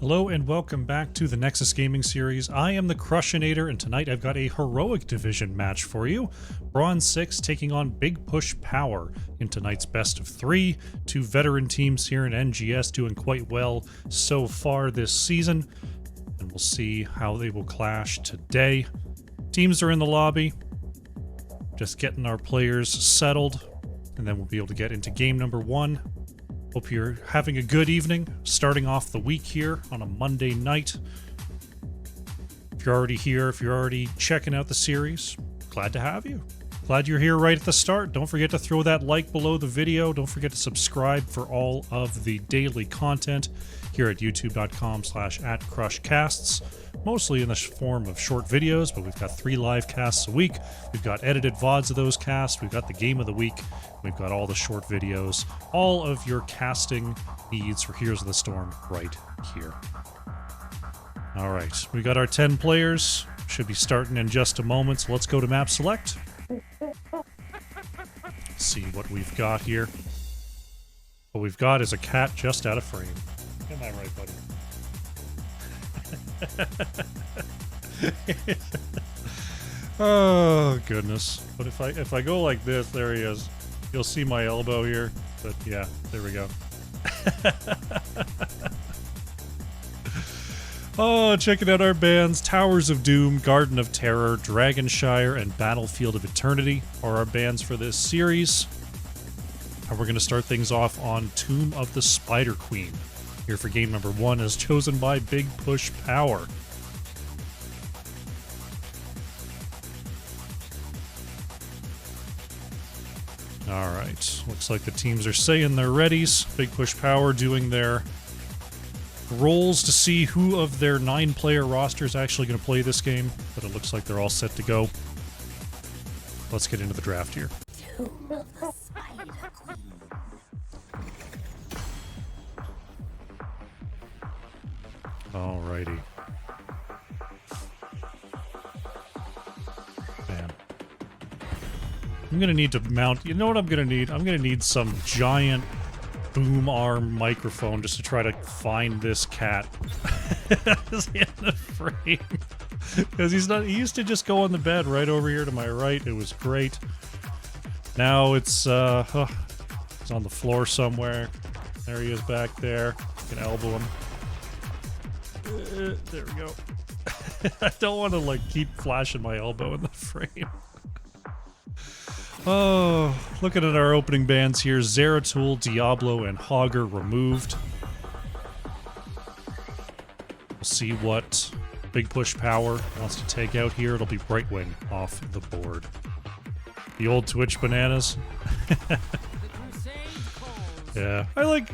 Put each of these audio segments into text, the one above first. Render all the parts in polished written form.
Hello and welcome back to the Nexus Gaming Series. I am the Crushinator, and tonight I've got a Heroic Division match for you. Bronze6 taking on Big Push Power in tonight's best of 3. Two veteran teams here in NGS doing quite well so far this season, and we'll see how they will clash today. Teams are in the lobby, just getting our players settled, and then we'll be able to get into game number 1. Hope you're having a good evening, starting off the week here on a Monday night. If you're already here, if you're already checking out the series, glad to have you. Glad you're here right at the start. Don't forget to throw that like below the video. Don't forget to subscribe for all of the daily content here at youtube.com/@crushcasts. Mostly in the form of short videos, but we've got 3 live casts a week. We've got edited VODs of those casts. We've got the game of the week. We've got all the short videos. All of your casting needs for Heroes of the Storm right here. All right, we got our 10 players. Should be starting in just a moment, so let's go to map select. See what we've got here. What we've got is a cat just out of frame. Get that right, buddy. Oh goodness! But if I go like this, there he is. You'll see my elbow here. But yeah, there we go. Oh, checking out our bands: Towers of Doom, Garden of Terror, Dragonshire, and Battlefield of Eternity are our bands for this series. And we're going to start things off on Tomb of the Spider Queen. Here for game number 1 is chosen by Big Push Power. Alright, looks like the teams are saying their readies. Big Push Power doing their rolls to see who of their 9-player roster is actually going to play this game, but it looks like they're all set to go. Let's get into the draft here. Alrighty. Man. I'm gonna need to mount... You know what I'm gonna need? I'm gonna need some giant boom arm microphone just to try to find this cat. Is he in the frame? Because he's not... He used to just go on the bed right over here to my right. It was great. Now it's, he's on the floor somewhere. There he is back there. You can elbow him. There we go. I don't want to like keep flashing my elbow in the frame. Oh, looking at our opening bands here: Zeratul, Diablo, and Hogger removed. We'll see what Big Push Power wants to take out here. It'll be Brightwing off the board. The old Twitch bananas. Yeah, I like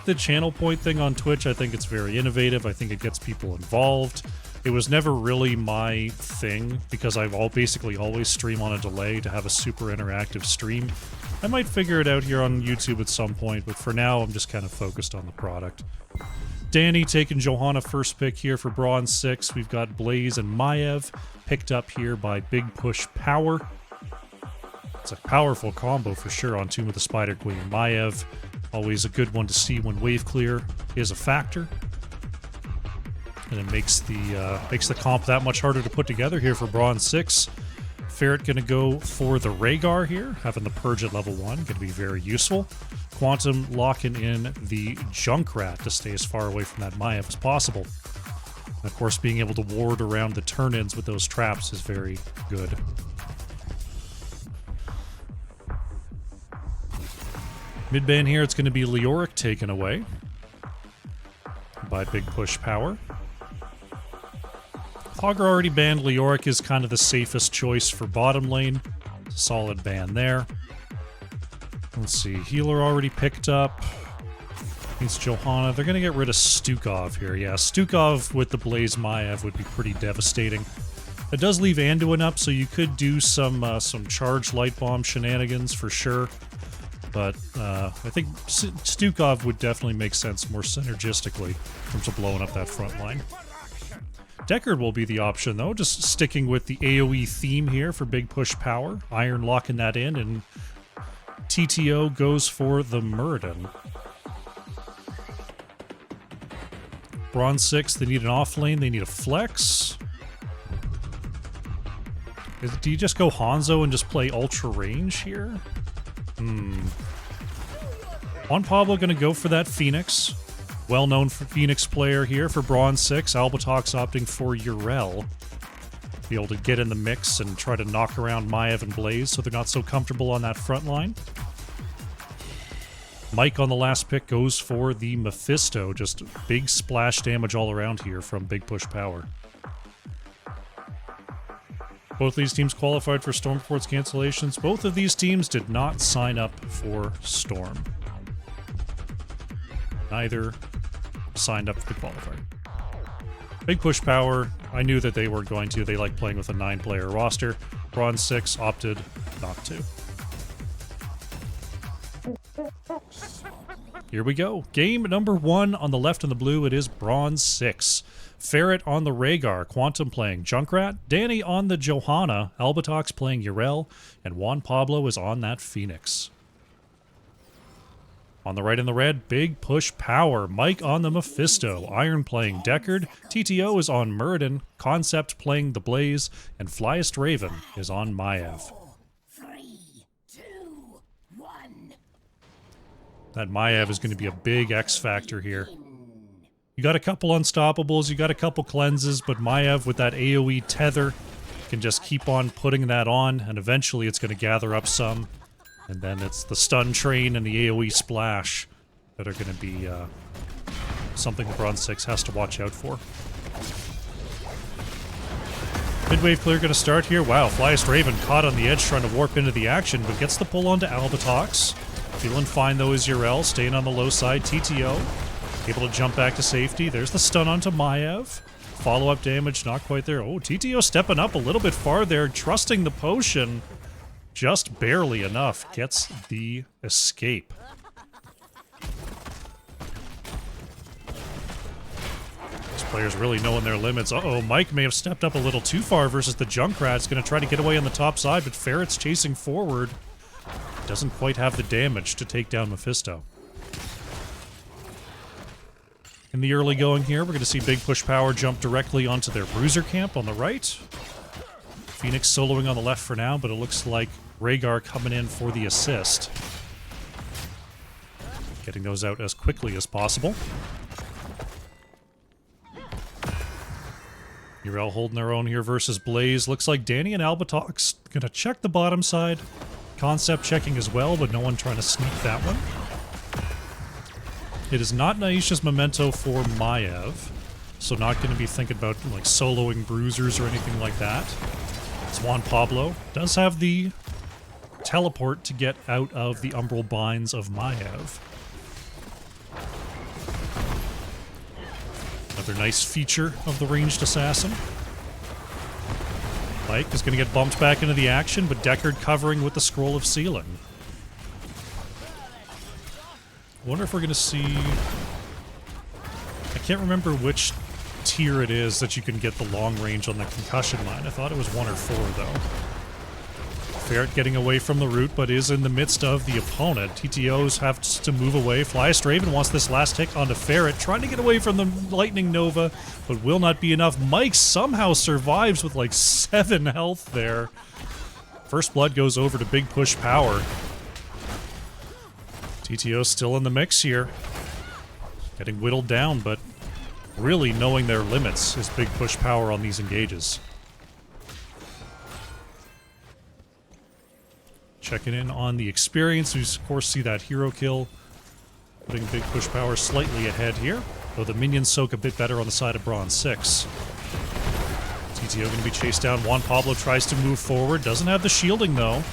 the channel point thing on Twitch. I think it's very innovative. I think it gets people involved. It was never really my thing because I've basically always stream on a delay to have a super interactive stream. I might figure it out here on YouTube at some point, but for now I'm just kind of focused on the product. Danny taking Johanna first pick here for Bronze6. We've got Blaze and Maev picked up here by Big Push Power. It's a powerful combo for sure on Tomb of the Spider Queen. Maev, always a good one to see when wave clear is a factor. And it makes the comp that much harder to put together here for Bronze6. Ferret gonna go for the Rhaegar here, having the Purge at level 1, gonna be very useful. Quantum locking in the Junkrat to stay as far away from that Maev as possible. And of course, being able to ward around the turn-ins with those traps is very good. Mid-ban here, it's going to be Leoric taken away by Big Push Power. Hogger already banned. Leoric is kind of the safest choice for bottom lane. Solid ban there. Let's see, healer already picked up. It's Johanna. They're going to get rid of Stukov here. Yeah, Stukov with the Blaze Maev would be pretty devastating. It does leave Anduin up, so you could do some charged light bomb shenanigans for sure. But I think Stukov would definitely make sense more synergistically in terms of blowing up that front line. Deckard will be the option, though, just sticking with the AoE theme here for Big Push Power. Iron locking that in, and TTO goes for the Muradin. Bronze6, they need an off lane, they need a flex. Do you just go Hanzo and just play ultra range here? Juan Pablo gonna go for that Phoenix. Well-known for Phoenix player here for Bronze6. Albatox opting for Urel. Be able to get in the mix and try to knock around Maiev and Blaze so they're not so comfortable on that front line. Mike on the last pick goes for the Mephisto. Just big splash damage all around here from Big Push Power. Both these teams qualified for Stormport's cancellations. Both of these teams did not sign up for Storm. Neither signed up for the qualifier. Big Push Power, I knew that they weren't going to. They like playing with a 9-player roster. Bronze6 opted not to. Here we go. Game number 1 on the left and the blue. It is Bronze6. Ferret on the Rhaegar, Quantum playing Junkrat, Danny on the Johanna, Albatox playing Urel, and Juan Pablo is on that Phoenix. On the right in the red, Big Push Power, Mike on the Mephisto, Iron playing Deckard, TTO is on Muradin, Concept playing the Blaze, and Flyest Raven is on Maiev. 4, 3, 2, 1. That Maiev is going to be a big X factor here. You got a couple unstoppables, you got a couple cleanses, but Maiev with that AoE tether can just keep on putting that on, and eventually it's going to gather up some. And then it's the stun train and the AoE splash that are going to be something Bronze6 has to watch out for. Midwave clear going to start here. Wow, Flyest Raven caught on the edge trying to warp into the action, but gets the pull onto Albatox. Feeling fine though is Urel, staying on the low side. TTO able to jump back to safety. There's the stun onto Maiev. Follow-up damage, not quite there. Oh, TTO stepping up a little bit far there, trusting the potion. Just barely enough. Gets the escape. These players really knowing their limits. Uh-oh, Mike may have stepped up a little too far versus the Junkrat's. Going to try to get away on the top side, but Ferret's chasing forward. Doesn't quite have the damage to take down Mephisto. In the early going here, we're going to see Big Push Power jump directly onto their Bruiser camp on the right. Phoenix soloing on the left for now, but it looks like Rhaegar coming in for the assist. Getting those out as quickly as possible. Urel holding their own here versus Blaze. Looks like Danny and Albatox going to check the bottom side. Concept checking as well, but no one trying to sneak that one. It is not Naisha's Memento for Maiev, so not going to be thinking about like soloing Bruisers or anything like that. It's Juan Pablo. Does have the teleport to get out of the Umbral Binds of Maiev. Another nice feature of the ranged assassin. Mike is going to get bumped back into the action, but Deckard covering with the Scroll of Sealing. I wonder if we're going to see... I can't remember which tier it is that you can get the long range on the concussion line. I thought it was 1 or 4, though. Ferret getting away from the root, but is in the midst of the opponent. TTOs have to move away. Flyest Raven wants this last hit onto Ferret, trying to get away from the Lightning Nova, but will not be enough. Mike somehow survives with like 7 health there. First blood goes over to Big Push Power. TTO still in the mix here. Getting whittled down, but really knowing their limits is Big Push Power on these engages. Checking in on the experience. We, of course, see that hero kill. Putting Big Push Power slightly ahead here, though the minions soak a bit better on the side of Bronze6. TTO going to be chased down. Juan Pablo tries to move forward. Doesn't have the shielding, though.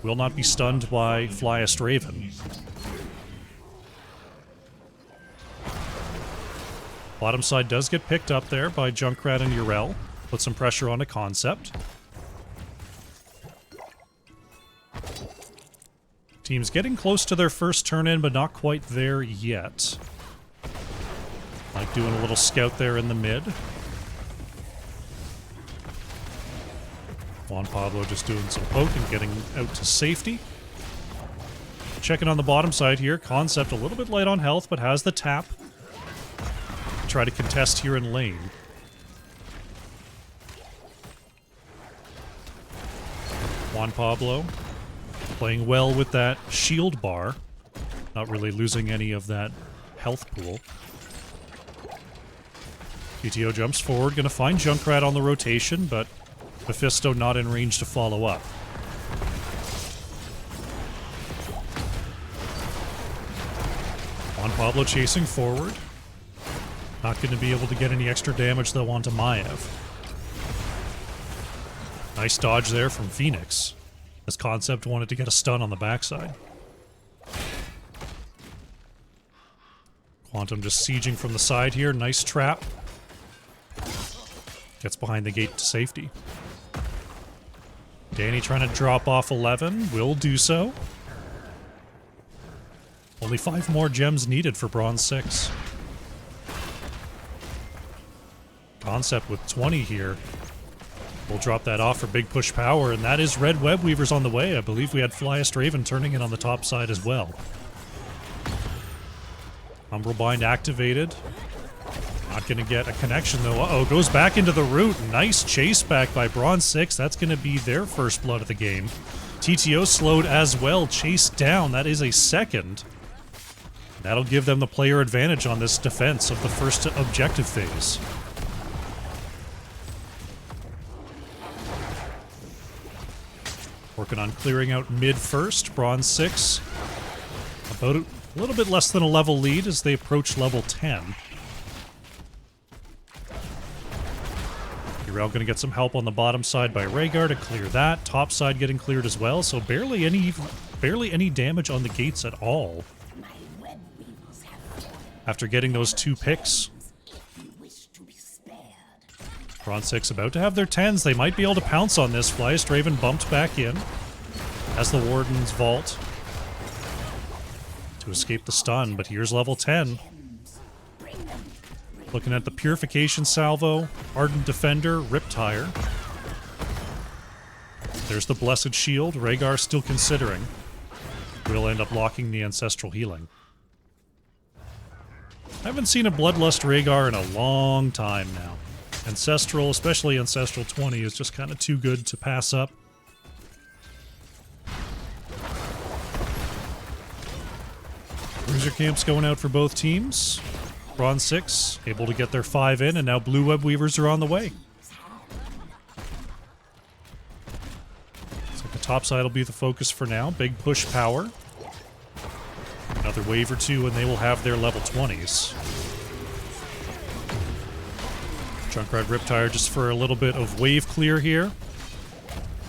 Will not be stunned by Flyest Raven. Bottom side does get picked up there by Junkrat and Urel. Put some pressure on a Concept. Team's getting close to their first turn in, but not quite there yet. Like doing a little scout there in the mid. Juan Pablo just doing some poke and getting out to safety. Checking on the bottom side here. Concept a little bit light on health, but has the tap. try to contest here in lane. Juan Pablo playing well with that shield bar. Not really losing any of that health pool. TTO jumps forward, gonna find Junkrat on the rotation, but Mephisto not in range to follow up. Juan Pablo chasing forward. Not gonna be able to get any extra damage though onto Maiev. Nice dodge there from Phoenix, as Concept wanted to get a stun on the backside. Quantum just sieging from the side here. Nice trap. Gets behind the gate to safety. Danny trying to drop off 11. Will do so. Only 5 more gems needed for Bronze 6. Concept with 20 here. We'll drop that off for big push power, and that is Red Web Weavers on the way. I believe we had Flyest Raven turning in on the top side as well. Umbral Bind activated. Not going to get a connection though. Uh-oh, goes back into the root. Nice chase back by Bronze 6. That's going to be their first blood of the game. TTO slowed as well, chased down. That is a second. That'll give them the player advantage on this defense of the first objective phase. Working on clearing out mid first. Bronze 6. About a little bit less than a level lead as they approach level 10. Urel going to get some help on the bottom side by Rhaegar to clear that. Top side getting cleared as well, so barely any damage on the gates at all. After getting those 2 picks. Bronze 6 about to have their 10s. They might be able to pounce on this. Flyest Raven bumped back in as the Warden's vault to escape the stun, but here's level 10. Looking at the Purification Salvo, Ardent Defender, Riptire. There's the Blessed Shield. Rhaegar still considering. Will end up locking the Ancestral Healing. I haven't seen a Bloodlust Rhaegar in a long time now. Ancestral, especially Ancestral 20, is just kind of too good to pass up. Bruiser camps going out for both teams. Bronze 6 able to get their 5 in, and now Blue Web Weavers are on the way. So the top side will be the focus for now. Big push power. Another wave or 2 and they will have their level 20s. Junkrat Riptire just for a little bit of wave clear here,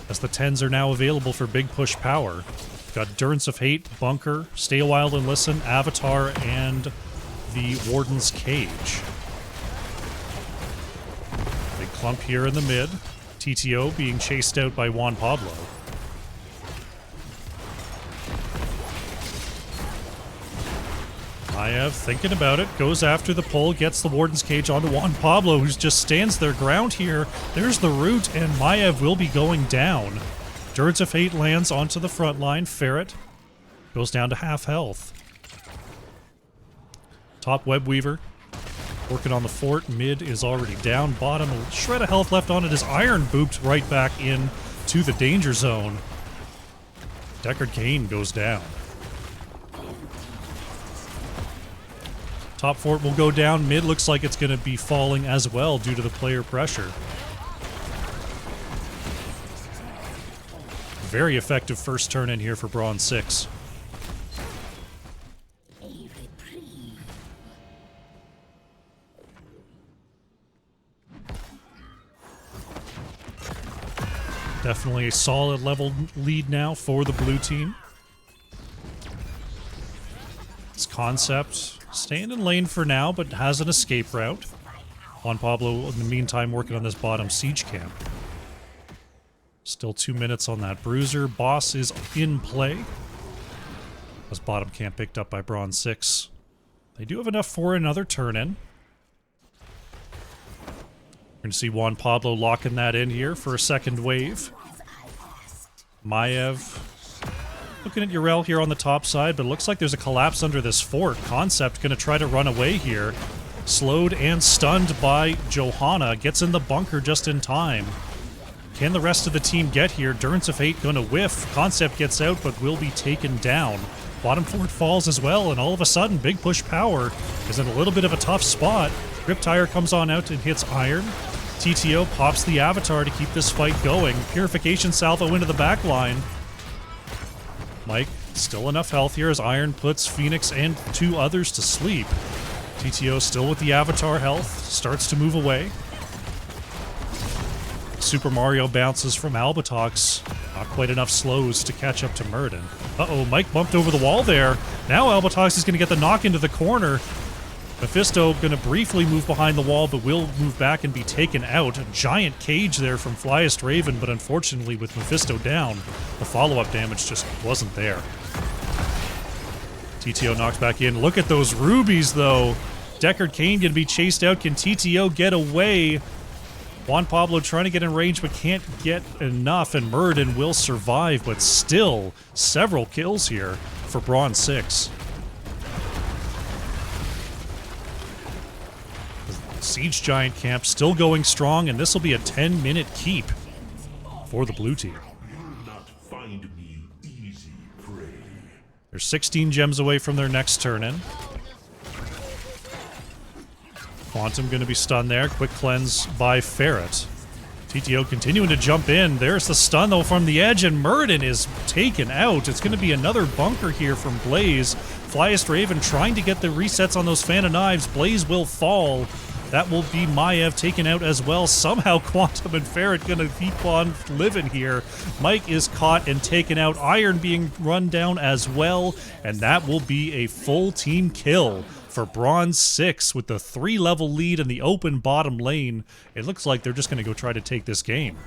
as the 10s are now available for big push power. Got Durance of Hate, Bunker, Stay a While and Listen, Avatar, and the Warden's Cage. Big clump here in the mid. TTO being chased out by Juan Pablo. Maiev thinking about it, goes after the pole, gets the Warden's Cage onto Juan Pablo, who just stands their ground here. There's the root, and Maiev will be going down. Durance of Hate lands onto the front line. Ferret goes down to half health. Top Web Weaver working on the fort. Mid is already down. Bottom, a shred of health left on it. His Iron booped right back in to the danger zone. Deckard Cain goes down. Top fort will go down. Mid looks like it's going to be falling as well due to the player pressure. Very effective first turn in here for Bronze 6. Definitely a solid level lead now for the blue team. This Concept staying in lane for now, but has an escape route. Juan Pablo, in the meantime, working on this bottom siege camp. Still 2 minutes on that Bruiser. Boss is in play. As bottom camp picked up by Bronze 6. They do have enough for another turn-in. We're going to see Juan Pablo locking that in here for a second wave. Maiev looking at Urel here on the top side, but it looks like there's a collapse under this fort. Concept going to try to run away here. slowed and stunned by Johanna. Gets in the bunker just in time. Can the rest of the team get here? Durance of Fate gonna whiff. Concept gets out, but will be taken down. Bottom Fort falls as well, and all of a sudden, Big Push Power is in a little bit of a tough spot. Grip Tire comes on out and hits Iron. TTO pops the Avatar to keep this fight going. Purification Salvo into the back line. Mike, still enough health here as Iron puts Phoenix and 2 others to sleep. TTO still with the Avatar health, starts to move away. Super Mario bounces from Albatox. Not quite enough slows to catch up to Murden. Uh-oh, Mike bumped over the wall there. Now Albatox is going to get the knock into the corner. Mephisto going to briefly move behind the wall, but will move back and be taken out. A giant cage there from Flyest Raven, but unfortunately with Mephisto down, the follow-up damage just wasn't there. TTO knocks back in. Look at those rubies, though. Deckard Cain going to be chased out. Can TTO get away? Juan Pablo trying to get in range, but can't get enough, and Murden will survive, but still several kills here for Bronze6. Siege Giant Camp still going strong, and this will be a 10-minute keep for the blue team. They're 16 gems away from their next turn-in. Quantum going to be stunned there. Quick cleanse by Ferret. TTO continuing to jump in. There's the stun, though, from the edge, and Murden is taken out. It's going to be another bunker here from Blaze. Flyest Raven trying to get the resets on those Fan of Knives. Blaze will fall. That will be Maev taken out as well. Somehow Quantum and Ferret going to keep on living here. Mike is caught and taken out. Iron being run down as well. And that will be a full team kill for Bronze6 with the 3-level lead in the open bottom lane. It looks like they're just going to go try to take this game.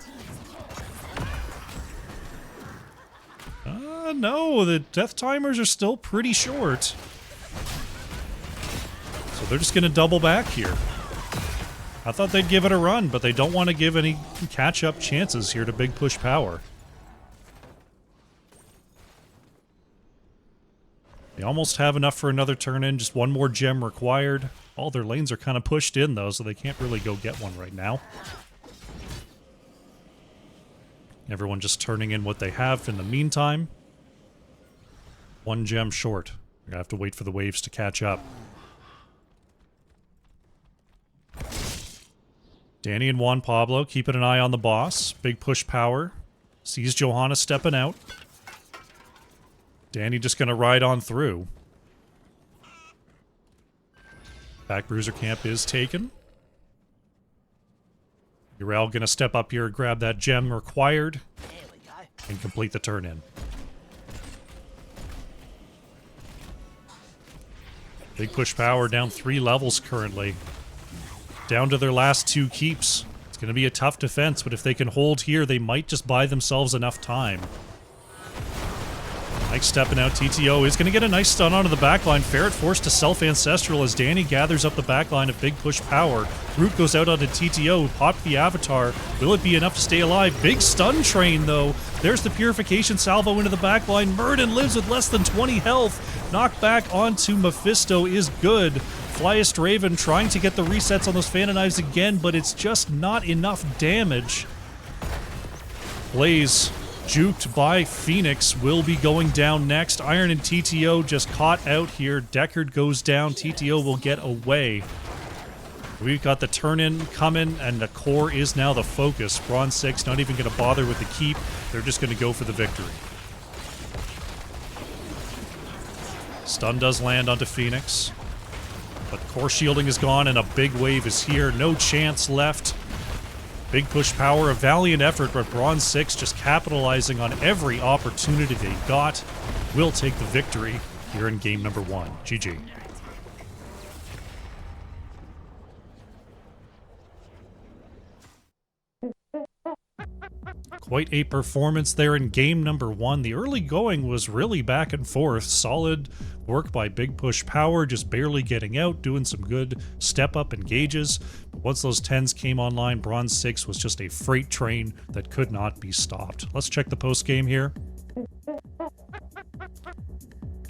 No, the death timers are still pretty short. So they're just going to double back here. I thought they'd give it a run, but they don't want to give any catch-up chances here to Big Push Power. They almost have enough for another turn-in, just one more gem required. All their lanes are kind of pushed in, though, so they can't really go get one right now. Everyone just turning in what they have in the meantime. One gem short. We're gonna have to wait for the waves to catch up. Danny and Juan Pablo keeping an eye on the boss. Big Push Power. Sees Johanna stepping out. Danny just gonna ride on through. Back Bruiser Camp is taken. Urel gonna step up here and grab that gem required and complete the turn-in. Big Push Power down 3 levels currently. Down to their last 2 keeps. It's going to be a tough defense, but if they can hold here, they might just buy themselves enough time. Mike stepping out. TTO is going to get a nice stun onto the backline. Ferret forced to self-ancestral as Danny gathers up the backline of Big Push Power. Root goes out onto TTO, popped the Avatar. Will it be enough to stay alive? Big stun train, though. There's the Purification Salvo into the backline. Murden lives with less than 20 health. Knocked back onto Mephisto is good. Flyest Raven trying to get the resets on those Fan of Knives again, but it's just not enough damage. Blaze, juked by Phoenix, will be going down next. Iron and TTO just caught out here. Deckard goes down. TTO will get away. We've got the turn-in coming, and the core is now the focus. Bronze6 not even going to bother with the keep. They're just going to go for the victory. Stun does land onto Phoenix. But core shielding is gone, and a big wave is here. No chance left. Big Push Power, a valiant effort, but Bronze6 just capitalizing on every opportunity they got. Will take the victory here in game number 1. GG. Quite a performance there in game number 1. The early going was really back and forth. Solid work by Big Push Power, just barely getting out, doing some good step-up engages. But once those 10s came online, Bronze6 was just a freight train that could not be stopped. Let's check the post-game here.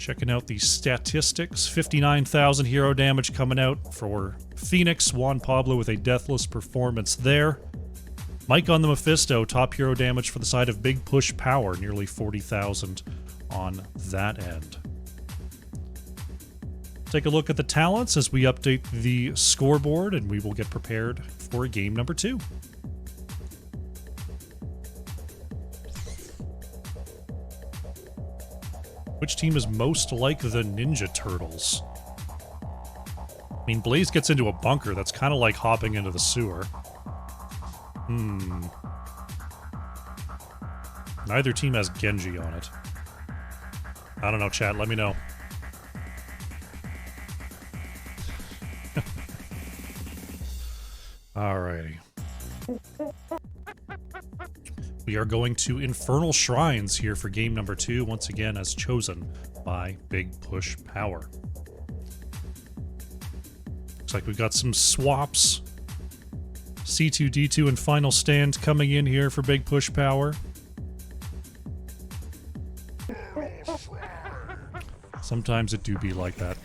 Checking out the statistics. 59,000 hero damage coming out for Phoenix. Juan Pablo with a deathless performance there. Mike on the Mephisto, top hero damage for the side of Big Push Power. Nearly 40,000 on that end. Take a look at the talents as we update the scoreboard, and we will get prepared for game number 2. Which team is most like the Ninja Turtles? I mean, Blaze gets into a bunker. That's kind of like hopping into the sewer. Neither team has Genji on it. I don't know, chat. Let me know. Alrighty. We are going to Infernal Shrines here for game number 2, once again as chosen by Big Push Power. Looks like we've got some swaps. C2D2 and Final Stand coming in here for Big Push Power. Sometimes it do be like that.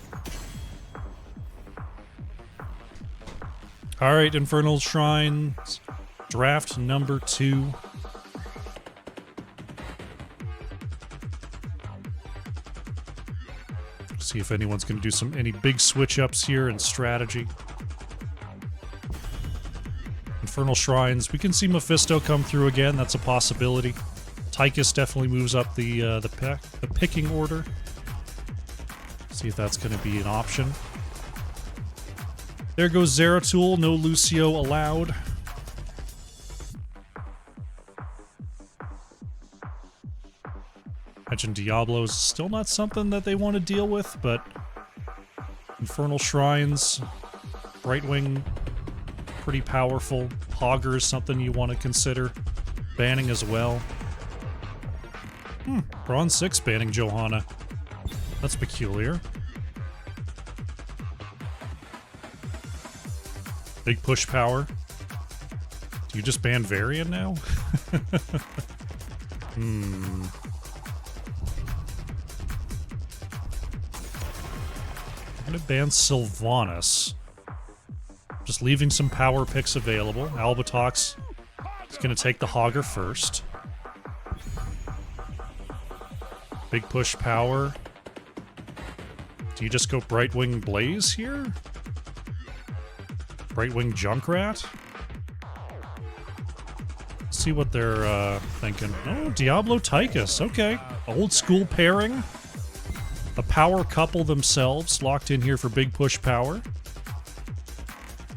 Alright, Infernal Shrines, draft number 2. See if anyone's going to do any big switch-ups here in strategy. Infernal Shrines, we can see Mephisto come through again, that's a possibility. Tychus definitely moves up the picking order. See if that's going to be an option. There goes Zeratul, no Lucio allowed. Imagine Diablo's still not something that they want to deal with, but Infernal Shrines, Brightwing, pretty powerful. Hogger is something you want to consider banning as well. Bronze6 banning Johanna. That's peculiar. Big Push Power. Do you just ban Varian now? I'm gonna ban Sylvanas. Just leaving some power picks available. Albatox is gonna take the Hogger first. Big Push Power. Do you just go Brightwing Blaze here? Brightwing Junkrat? Let's see what they're thinking. Oh, Diablo Tychus. Okay. Old school pairing. A power couple themselves locked in here for Big Push Power.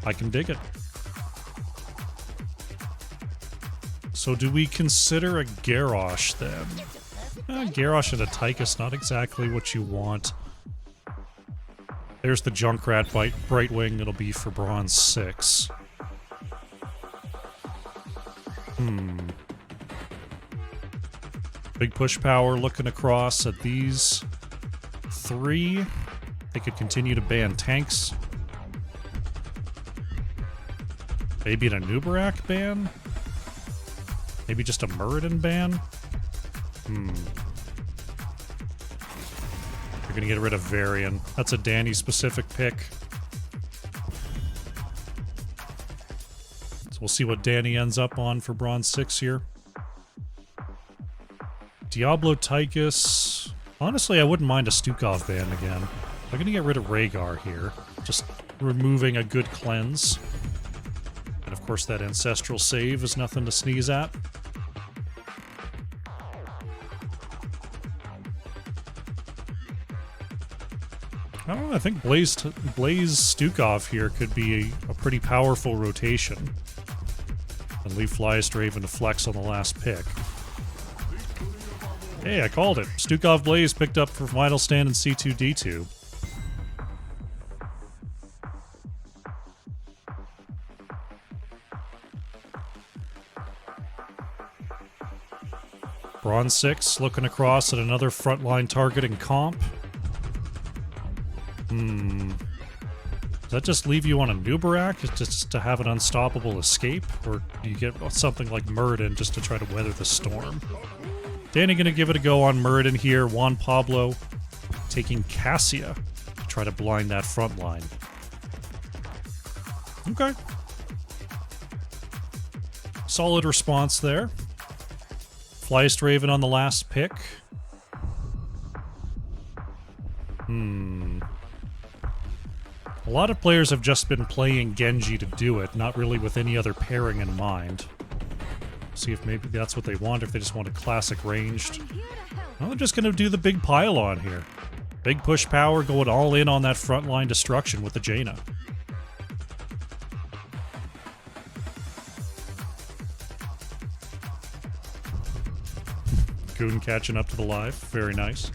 I can dig it. So do we consider a Garrosh then? Garrosh and a Tychus, not exactly what you want. There's the Junkrat Brightwing. It'll be for Bronze6. Big Push Power looking across at these 3. They could continue to ban tanks. Maybe an Anubarak ban? Maybe just a Muradin ban? They're gonna get rid of Varian. That's a Danny-specific pick. So we'll see what Danny ends up on for Bronze6 here. Diablo Tychus. Honestly, I wouldn't mind a Stukov ban again. I'm gonna get rid of Rhaegar here. Just removing a good cleanse. And of course that Ancestral Save is nothing to sneeze at. I don't know, I think Blaze Stukov here could be a pretty powerful rotation. And leave Flyest Raven to flex on the last pick. Hey, I called it. Stukov Blaze picked up for Final Stand and C2D2. Bronze6 looking across at another frontline targeting comp. Does that just leave you on a Nubarak just to have an unstoppable escape? Or do you get something like Muradin just to try to weather the storm? Danny gonna give it a go on Muradin here. Juan Pablo taking Cassia to try to blind that front line. Okay. Solid response there. Flyest Raven on the last pick. A lot of players have just been playing Genji to do it, not really with any other pairing in mind. See if maybe that's what they want, if they just want a classic ranged. Well, they're just going to do the big pile-on here. Big push power going all in on that frontline destruction with the Jaina. Goon catching up to the live. Very nice.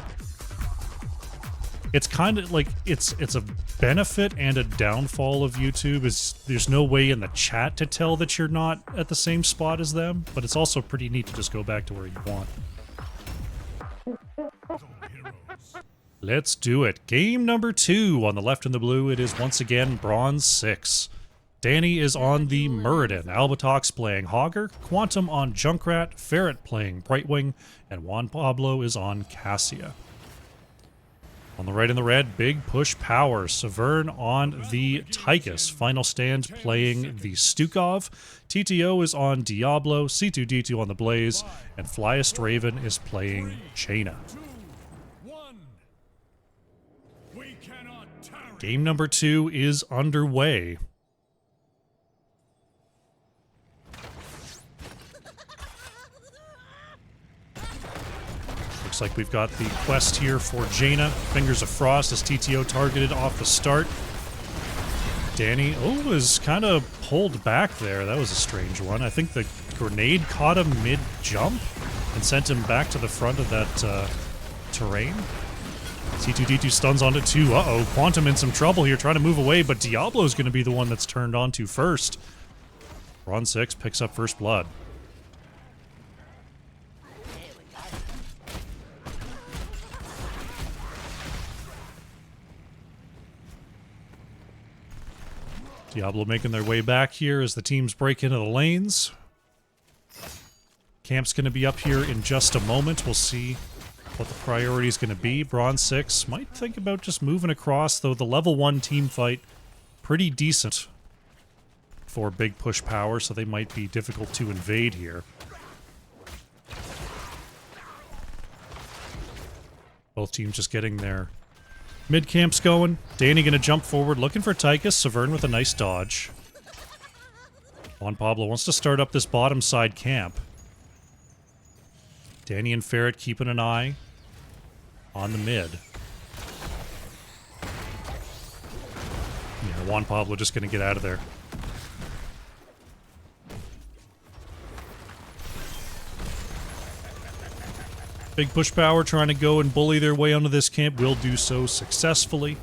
It's kind of like it's a benefit and a downfall of YouTube is there's no way in the chat to tell that you're not at the same spot as them, but it's also pretty neat to just go back to where you want. Let's do it. Game number 2 on the left and the blue. It is once again Bronze6. Danny is on the Muradin, Albatox playing Hogger, Quantum on Junkrat, Ferret playing Brightwing, and Juan Pablo is on Cassia. On the right and the red, big push power. Severn on the Tychus. Final Stand playing the Stukov. TTO is on Diablo. C2D2 on the Blaze. And Flyest Raven is playing Jaina. Game number 2 is underway. Looks like we've got the quest here for Jaina. Fingers of Frost as TTO targeted off the start. Danny, is kind of pulled back there. That was a strange one. I think the grenade caught him mid-jump and sent him back to the front of that terrain. C2D2 stuns onto 2. Uh-oh, Quantum in some trouble here, trying to move away, but Diablo's going to be the one that's turned onto first. Bronze6 picks up first blood. Diablo making their way back here as the teams break into the lanes. Camp's going to be up here in just a moment. We'll see what the priority is going to be. Bronze6 might think about just moving across, though the level 1 team fight pretty decent for big push power, so they might be difficult to invade here. Both teams just getting their mid-camps going. Danny gonna jump forward, looking for Tychus. Severn with a nice dodge. Juan Pablo wants to start up this bottom side camp. Danny and Ferret keeping an eye on the mid. Yeah, Juan Pablo just gonna get out of there. Big push power trying to go and bully their way onto this camp. Will do so successfully.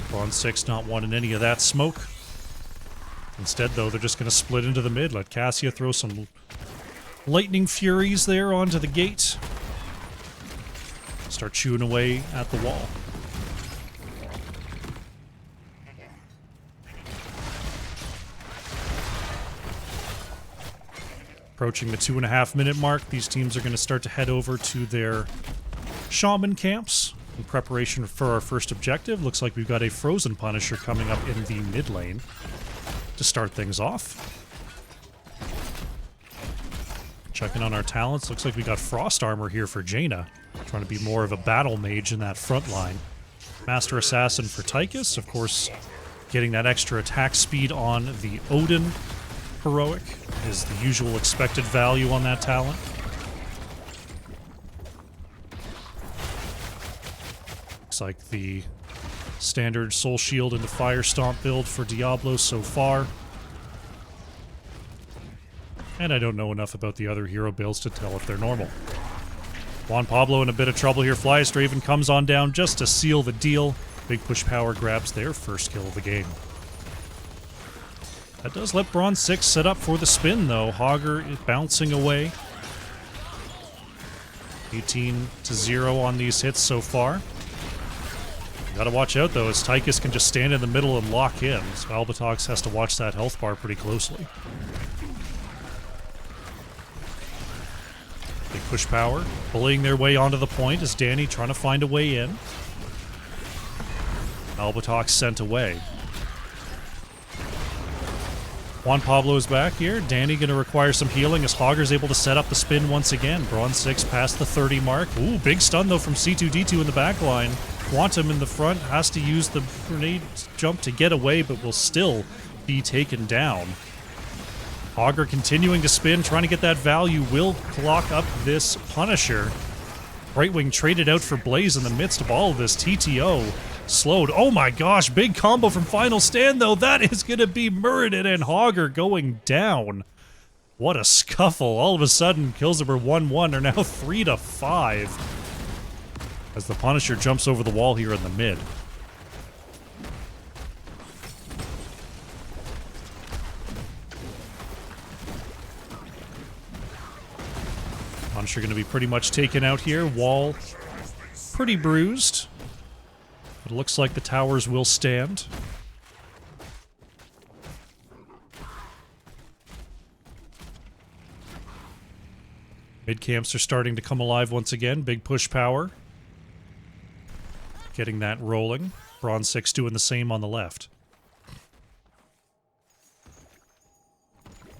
Bronze6 not wanting any of that smoke. Instead, though, they're just going to split into the mid. Let Cassia throw some lightning furies there onto the gate. Start chewing away at the wall. Approaching the 2.5-minute mark, these teams are going to start to head over to their shaman camps in preparation for our first objective. Looks like we've got a Frozen Punisher coming up in the mid lane to start things off. Checking on our talents, looks like we got Frost Armor here for Jaina, trying to be more of a battle mage in that front line. Master Assassin for Tychus, of course, getting that extra attack speed on the Odin heroic is the usual expected value on that talent. Looks like the standard Soul Shield into Fire Stomp build for Diablo so far. And I don't know enough about the other hero builds to tell if they're normal. Juan Pablo in a bit of trouble here. Flyest Raven comes on down just to seal the deal. Big push power grabs their first kill of the game. That does let Bronze6 set up for the spin, though. Hogger is bouncing away. 18-0 on these hits so far. Gotta watch out, though, as Tychus can just stand in the middle and lock in. So Albatox has to watch that health bar pretty closely. Big push power. Bullying their way onto the point as Danny trying to find a way in. Albatrox sent away. Juan Pablo is back here. Danny going to require some healing as Hogger's able to set up the spin once again. Bronze6 past the 30 mark. Ooh, big stun though from C2D2 in the back line. Quantum in the front has to use the grenade jump to get away, but will still be taken down. Hogger continuing to spin, trying to get that value. Will clock up this Punisher. Right wing traded out for Blaze in the midst of all of this. TTO slowed. Oh my gosh, big combo from Final Stand though. That is going to be Muradin and Hogger going down. What a scuffle. All of a sudden, kills number 1-1 are now 3-5. As the Punisher jumps over the wall here in the mid. Punisher going to be pretty much taken out here. Wall pretty bruised. It looks like the towers will stand. Mid camps are starting to come alive once again. Big push power. Getting that rolling. Bronze6 doing the same on the left.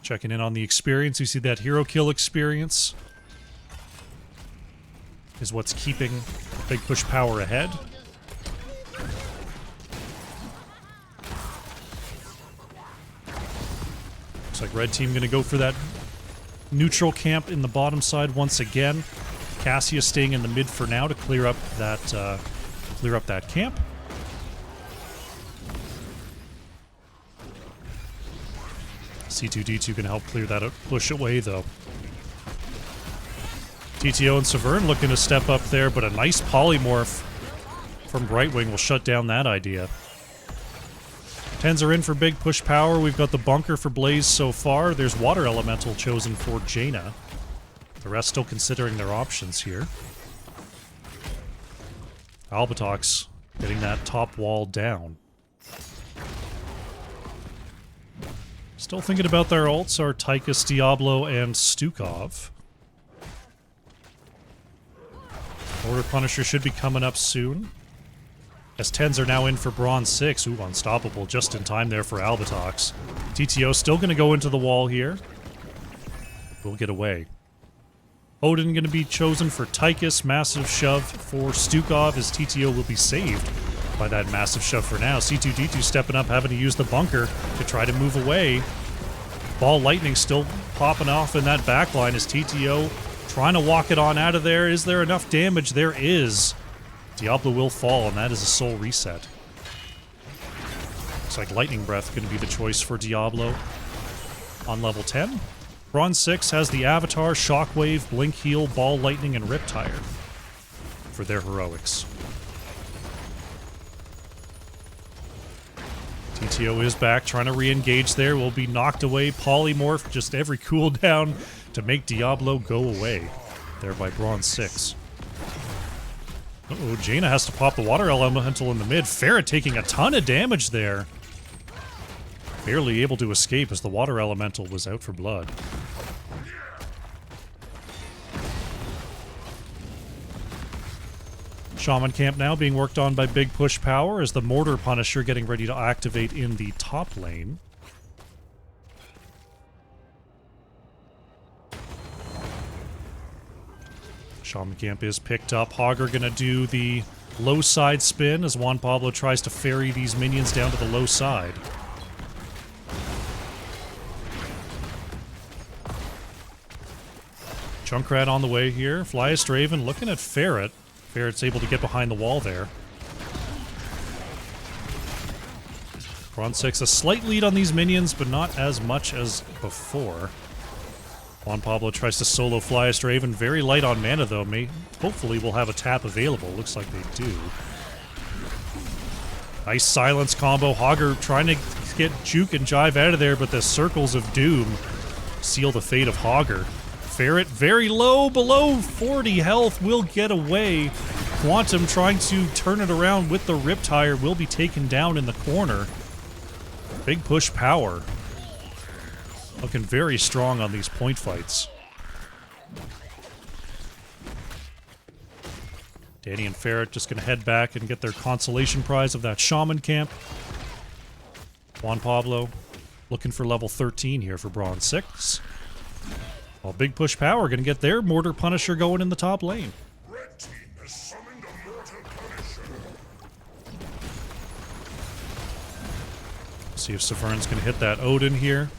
Checking in on the experience. You see that hero kill experience is what's keeping Big Push Power ahead. Looks like red team gonna go for that neutral camp in the bottom side once again. Cassia staying in the mid for now to clear up that camp. C2D2 can help clear that push away though. TTO and Severn looking to step up there, but a nice polymorph from Brightwing will shut down that idea. 10s are in for big push power. We've got the bunker for Blaze so far. There's Water Elemental chosen for Jaina. The rest still considering their options here. Albatrox getting that top wall down. Still thinking about their ults are Tychus, Diablo, and Stukov. Order Punisher should be coming up soon. As 10s are now in for Bronze6. Ooh, unstoppable just in time there for Albatrox. TTO still going to go into the wall here. Will get away. Odin going to be chosen for Tychus. Massive shove for Stukov as TTO will be saved by that massive shove for now. C2D2 stepping up, having to use the bunker to try to move away. Ball Lightning still popping off in that backline as TTO trying to walk it on out of there. Is there enough damage? There is. Diablo will fall, and that is a soul reset. Looks like Lightning Breath going to be the choice for Diablo on level 10. Bronze6 has the Avatar, Shockwave, Blink Heal, Ball Lightning, and Riptire for their heroics. TTO is back, trying to re-engage there. Will be knocked away. Polymorph, just every cooldown to make Diablo go away. There by Bronze6. Uh-oh, Jaina has to pop the Water Elemental in the mid. Ferret taking a ton of damage there. Barely able to escape as the Water Elemental was out for blood. Shaman camp now being worked on by Big Push Power as the Mortar Punisher getting ready to activate in the top lane. Shaman camp is picked up. Hogger gonna do the low side spin as Juan Pablo tries to ferry these minions down to the low side. Junkrat on the way here. Flyest Raven looking at Ferret. Ferret's able to get behind the wall there. Bronze6 a slight lead on these minions, but not as much as before. Juan Pablo tries to solo Flyest Raven. Very light on mana, though. Hopefully we'll have a tap available. Looks like they do. Nice silence combo. Hogger trying to get Juke and Jive out of there, but the Circles of Doom seal the fate of Hogger. Ferret very low, below 40 health, will get away. Quantum trying to turn it around with the Riptire will be taken down in the corner. Big Push Power. Looking very strong on these point fights. Danny and Ferret just going to head back and get their consolation prize of that shaman camp. Juan Pablo looking for level 13 here for Bronze 6. While Big Push Power going to get their Mortar Punisher going in the top lane. Red team has summoned a Mortar Punisher. See if Severn's going to hit that Odin here.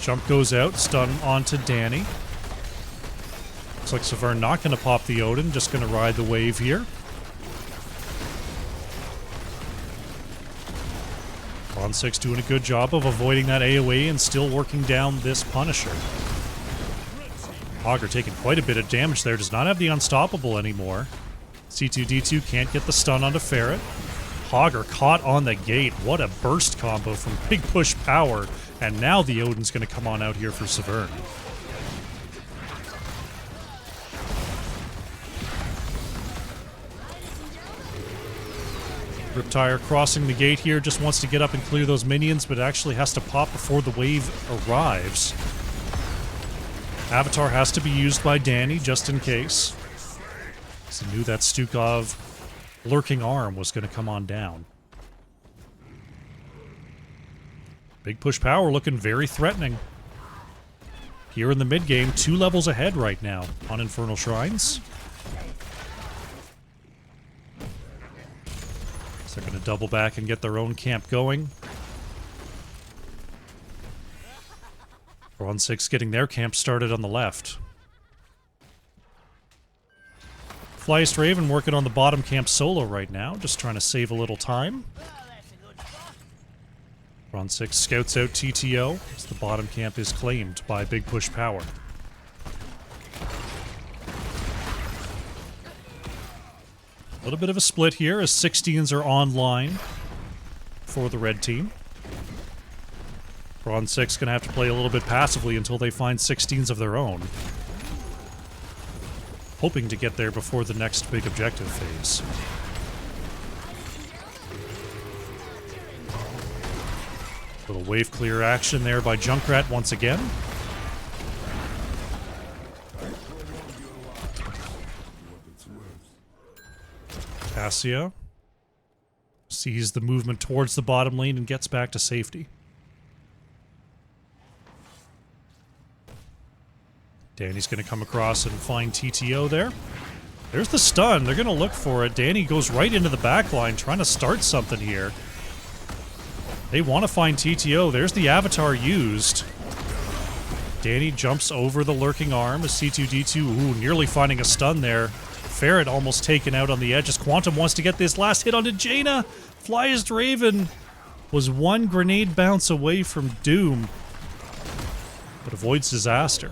Jump goes out, stun onto Danny. Looks like Severn not going to pop the Odin, just going to ride the wave here. Bronze6 doing a good job of avoiding that AoE and still working down this Punisher. Augur taking quite a bit of damage there, does not have the Unstoppable anymore. C2D2 can't get the stun onto Ferret. Augur caught on the gate. What a burst combo from Big Push Power. And now the Odin's going to come on out here for Severn. Riptire crossing the gate here, just wants to get up and clear those minions, but actually has to pop before the wave arrives. Avatar has to be used by Danny, just in case. So he knew that Stukov lurking arm was going to come on down. Big Push Power looking very threatening. Here in the mid game, 2 levels ahead right now on Infernal Shrines. So they're going to double back and get their own camp going. Bronze6 getting their camp started on the left. Flyest Raven working on the bottom camp solo right now, just trying to save a little time. Bronze6 scouts out TTO as the bottom camp is claimed by Big Push Power. A little bit of a split here as 16s are online for the red team. Bronze6 going to have to play a little bit passively until they find 16s of their own. Hoping to get there before the next big objective phase. Little wave clear action there by Junkrat once again. Cassia sees the movement towards the bottom lane and gets back to safety. Danny's going to come across and find TTO there. There's the stun. They're going to look for it. Danny goes right into the back line, trying to start something here. They want to find TTO. There's the Avatar used. Danny jumps over the lurking arm as C2D2, ooh, nearly finding a stun there. Ferret almost taken out on the edge as Quantum wants to get this last hit onto Jaina. Flyest Raven was one grenade bounce away from doom, but avoids disaster.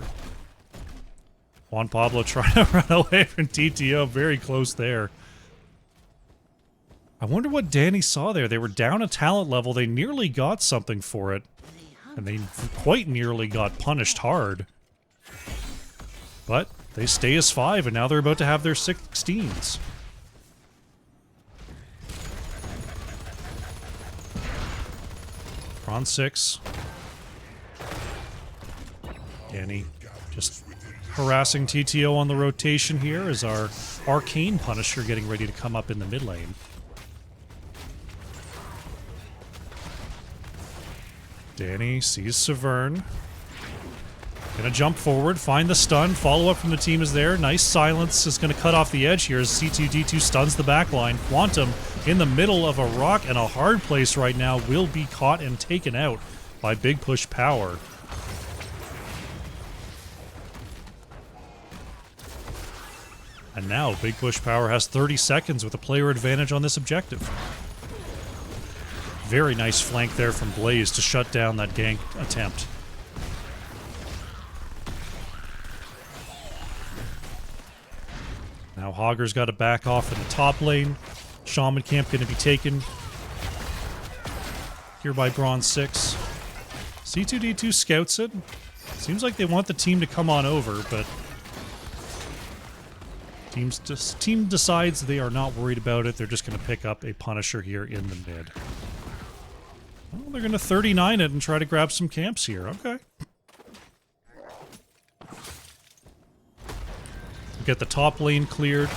Juan Pablo trying to run away from TTO, very close there. I wonder what Danny saw there. They were down a talent level, they nearly got something for it, and they quite nearly got punished hard. But they stay as 5, and now they're about to have their 16s. Bronze6. Danny just harassing TTO on the rotation here as our Arcane Punisher getting ready to come up in the mid lane. Danny sees Severn. Gonna jump forward, find the stun, follow up from the team is there. Nice silence is gonna cut off the edge here as C2D2 stuns the backline. Quantum in the middle of a rock and a hard place right now will be caught and taken out by Big Push Power. And now Big Push Power has 30 seconds with a player advantage on this objective. Very nice flank there from Blaze to shut down that gank attempt. Now Hogger's got to back off in the top lane. Shaman camp going to be taken here by Bronze6. C2D2 scouts it. Seems like they want the team to come on over, but team decides they are not worried about it. They're just going to pick up a Punisher here in the mid. Well, they're going to 39 it and try to grab some camps here. Okay. get the top lane cleared.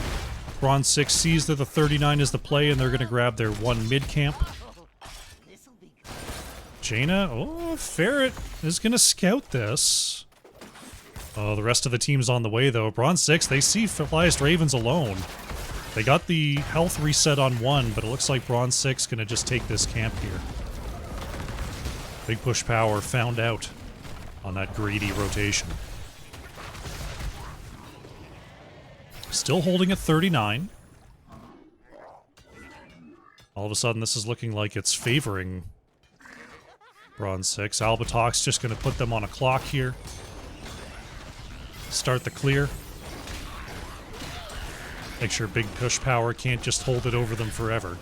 Bronze6 sees that the 39 is the play, and they're going to grab their one mid camp. Jaina, oh, Ferret is going to scout this. Oh, the rest of the team's on the way, though. Bronze6, they see Flyest Ravens alone. They got the health reset on one, but it looks like Bronze6 going to just take this camp here. Big Push Power found out on that greedy rotation. Still holding at 39. All of a sudden, this is looking like it's favoring Bronze6. Albatox just going to put them on a clock here. Start the clear. Make sure Big Push Power can't just hold it over them forever.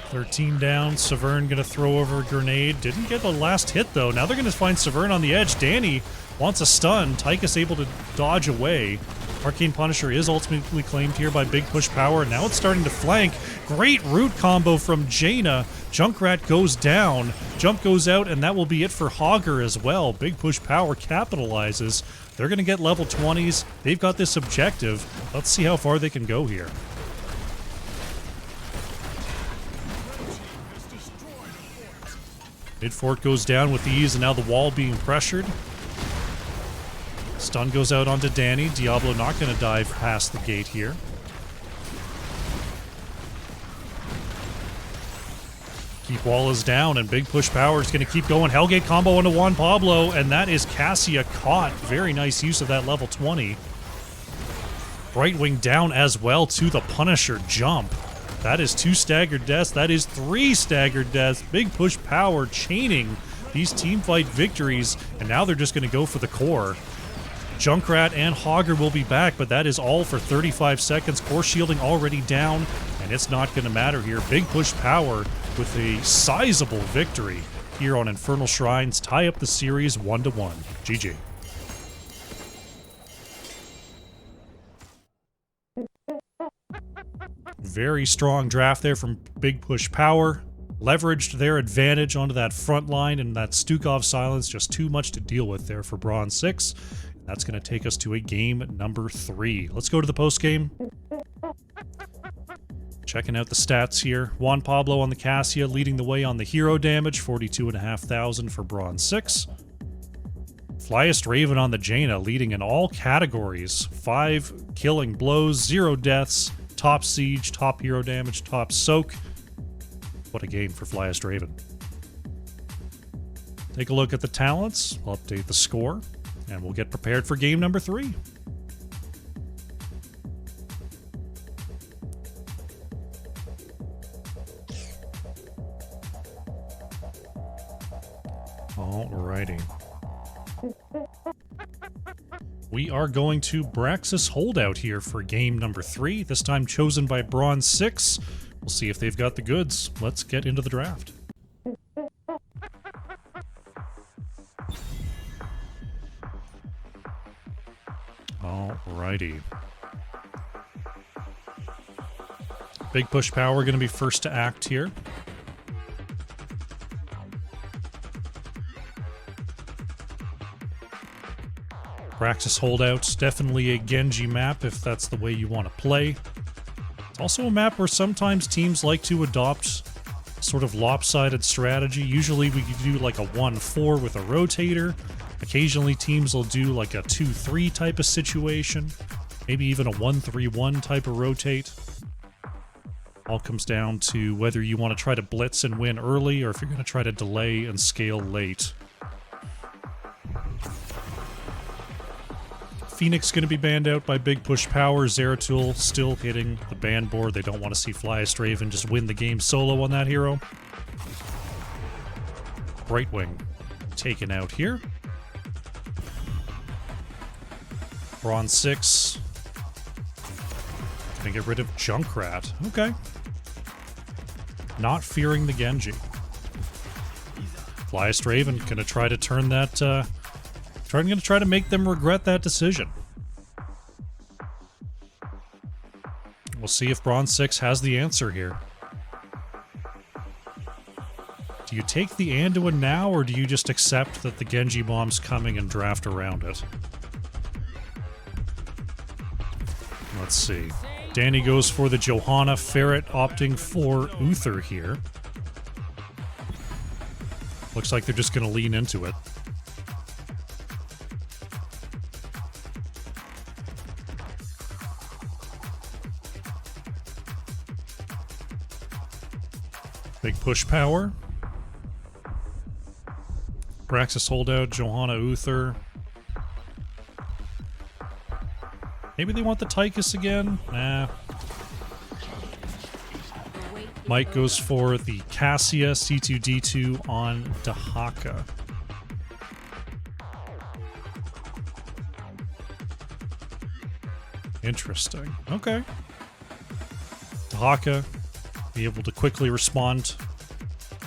13 down. Severn going to throw over a grenade. Didn't get the last hit, though. Now they're going to find Severn on the edge. Danny wants a stun. Tychus able to dodge away. Arcane Punisher is ultimately claimed here by Big Push Power. Now it's starting to flank. Great root combo from Jaina. Junkrat goes down. Jump goes out, and that will be it for Hogger as well. Big Push Power capitalizes. They're going to get level 20s. They've got this objective. Let's see how far they can go here. Mid fort goes down with ease, and now the wall being pressured. Stun goes out onto Danny. Diablo not going to dive past the gate here. Keep wall is down, and Big Push Power is going to keep going. Hellgate combo into Juan Pablo, and that is Cassia caught. Very nice use of that level 20. Brightwing down as well to the Punisher jump. That is 2 staggered deaths. That is 3 staggered deaths. Big Push Power chaining these teamfight victories, and now they're just going to go for the core. Junkrat and Hogger will be back, but that is all for 35 seconds. Core shielding already down, and it's not going to matter here. Big Push Power with a sizable victory here on Infernal Shrines. Tie up the series 1-1. GG. Very strong draft there from Big Push Power. Leveraged their advantage onto that front line, and that Stukov silence just too much to deal with there for Bronze6. That's going to take us to a game number 3. Let's go to the post game. Checking out the stats here. Juan Pablo on the Cassia leading the way on the hero damage, 42,500 for Bronze6. Flyest Raven on the Jaina leading in all categories. 5 killing blows, 0 deaths, top siege, top hero damage, top soak. What a game for Flyest Raven. Take a look at the talents. I'll update the score, and we'll get prepared for game number 3. Alrighty. We are going to Braxis Holdout here for game number 3, this time chosen by Bronze6. We'll see if they've got the goods. Let's get into the draft. Alrighty. Big Push Power going to be first to act here. Praxis Holdouts, definitely a Genji map if that's the way you want to play. It's also a map where sometimes teams like to adopt sort of lopsided strategy. Usually we do like a 1-4 with a rotator. Occasionally teams will do like a 2-3 type of situation. Maybe even a 1-3-1 type of rotate. All comes down to whether you want to try to blitz and win early or if you're going to try to delay and scale late. Phoenix going to be banned out by Big Push Power. Zeratul still hitting the ban board. They don't want to see Flyest Raven just win the game solo on that hero. Brightwing taken out here. Bronze6 gonna get rid of Junkrat. Okay. Not fearing the Genji. Flyest Raven gonna try to turn that gonna try to make them regret that decision. We'll see if Bronze6 has the answer here. Do you take the Anduin now, or do you just accept that the Genji bomb's coming and draft around it? Let's see. Danny goes for the Johanna, Ferret opting for Uther here. Looks like they're just going to lean into it. Big push power. Braxis holdout, Johanna Uther. Maybe they want the Tychus again? Nah. Mike goes for the Cassia C2D2 on Dahaka. Interesting. Okay. Dahaka be able to quickly respond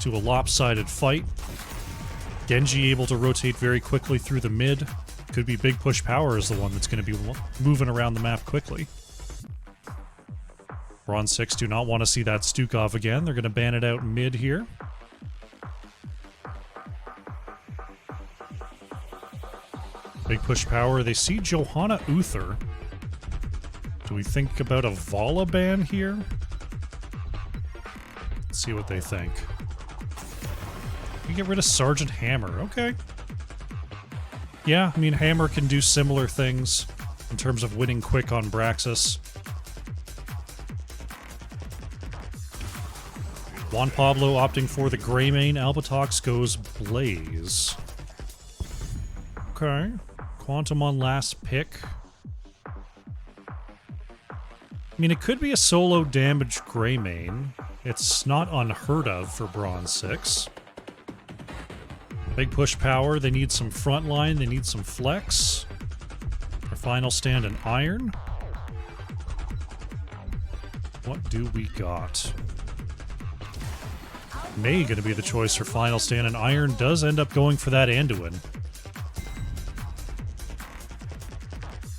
to a lopsided fight. Genji able to rotate very quickly through the mid. Could be Big Push Power is the one that's going to be moving around the map quickly. Bronze6 do not want to see that Stukov again. They're going to ban it out mid here. Big Push Power. They see Johanna Uther. Do we think about a Vala ban here? Let's see what they think. We get rid of Sergeant Hammer. Okay. Yeah, I mean, Hammer can do similar things in terms of winning quick on Braxis. Juan Pablo opting for the Greymane. Albatox goes Blaze. Okay. Quantum on last pick. I mean, it could be a solo damage Greymane. It's not unheard of for Bronze6. Big push power. They need some front line. They need some flex. Their final stand in Iron. What do we got? May going to be the choice for final stand, and Iron does end up going for that Anduin.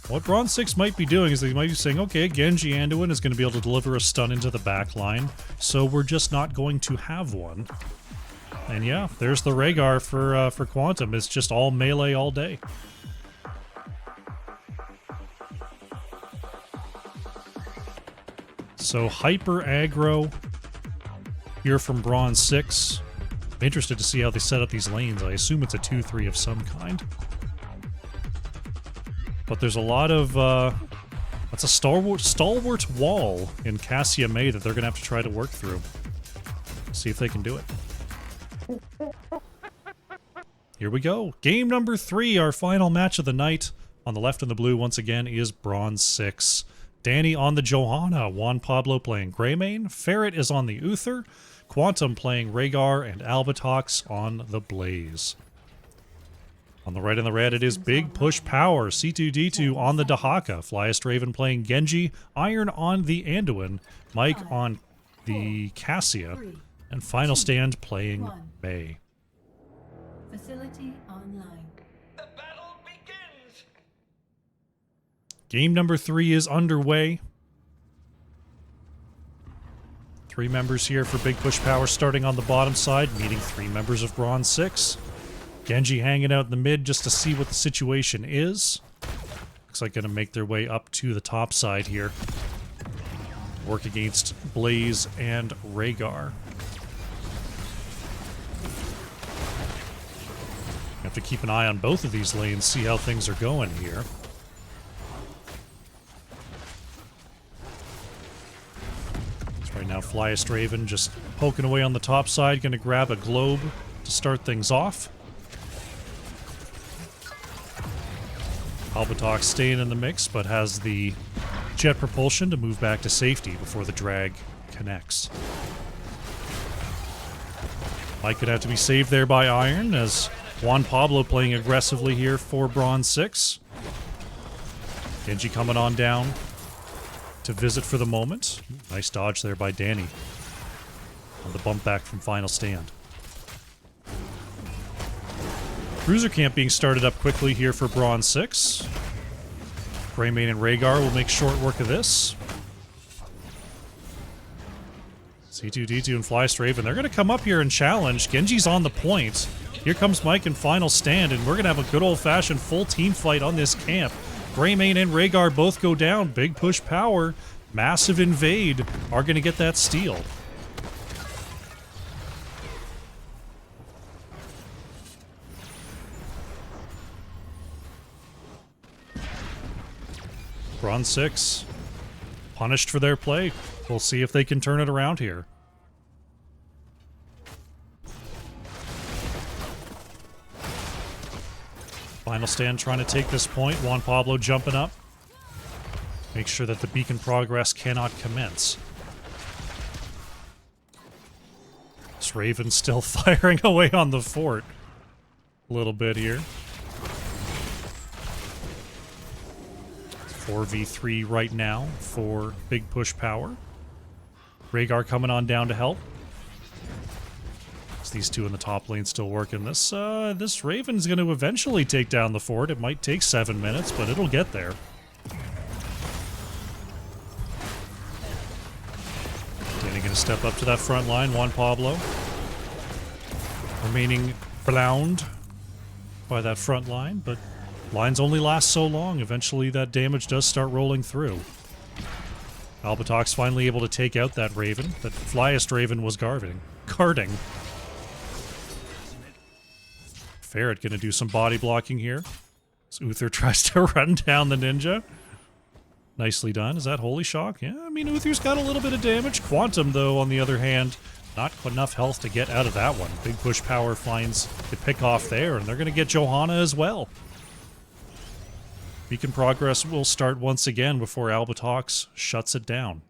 What Bronze6 might be doing is they might be saying, okay, Genji Anduin is going to be able to deliver a stun into the back line, so we're just not going to have one. And yeah, there's the Rhaegar for Quantum. It's just all melee all day. So hyper aggro here from Bronze6. I'm interested to see how they set up these lanes. I assume it's a 2-3 of some kind. But there's a lot of, that's a stalwart wall in Cassia May that they're going to have to try to work through. See if they can do it. Here we go. Game number 3, our final match of the night. On the left in the blue, once again, is Bronze6. Danny on the Johanna. Juan Pablo playing Greymane. Ferret is on the Uther. Quantum playing Rhaegar, and Albatox on the Blaze. On the right in the red, it is Big Push Power. C2D2 on the Dahaka. Flyest Raven playing Genji. Iron on the Anduin. Mike on the Cassia. And Final Stand playing May. Facility online. The battle begins. Game number 3 is underway. 3 members here for Big Push Power starting on the bottom side, meeting 3 members of Bronze6. Genji hanging out in the mid just to see what the situation is. Looks like gonna make their way up to the top side here. Work against Blaze and Rhaegar. Have to keep an eye on both of these lanes, see how things are going here. So right now, Flyest Raven just poking away on the top side, gonna grab a globe to start things off. Albatox staying in the mix, but has the jet propulsion to move back to safety before the drag connects. Mike could have to be saved there by Iron, as Juan Pablo playing aggressively here for Bronze6. Genji coming on down to visit for the moment. Nice dodge there by Danny on the bump back from Final Stand. Cruiser camp being started up quickly here for Bronze6. Greymane and Rhaegar will make short work of this. C2D2 and Flyest Raven, they're going to come up here and challenge. Genji's on the point. Here comes Mike in Final Stand, and we're going to have a good old-fashioned full team fight on this camp. Greymane and Rhaegar both go down. Big push power. Massive invade are going to get that steal. Bronze6 punished for their play. We'll see if they can turn it around here. Final stand trying to take this point. Juan Pablo jumping up. Make sure that the beacon progress cannot commence. This Raven still firing away on the fort. A little bit here. 4v3 right now for big push power. Rhaegar coming on down to help. It's these two in the top lane still working. This Raven's going to eventually take down the fort. It might take 7 minutes, but it'll get there. Danny going to step up to that front line. Juan Pablo remaining bound by that front line, but lines only last so long. Eventually that damage does start rolling through. Albatoc's finally able to take out that Raven. That flyest Raven was guarding. Ferret gonna do some body blocking here. As Uther tries to run down the ninja. Nicely done. Is that Holy Shock? Yeah, I mean, Uther's got a little bit of damage. Quantum, though, on the other hand, not enough health to get out of that one. Big push power finds the pick off there, and they're gonna get Johanna as well. Beacon progress will start once again before Albatox shuts it down.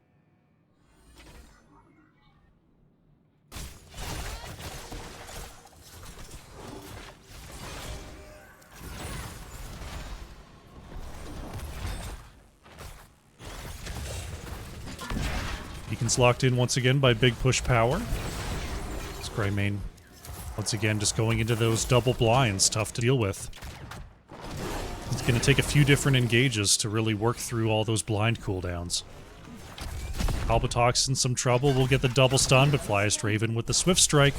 Beacon's locked in once again by big push power. This Greymane once again just going into those double blinds, tough to deal with. It's going to take a few different engages to really work through all those blind cooldowns. Albatox in some trouble. Will get the double stun, but Flyest Raven with the Swift Strike.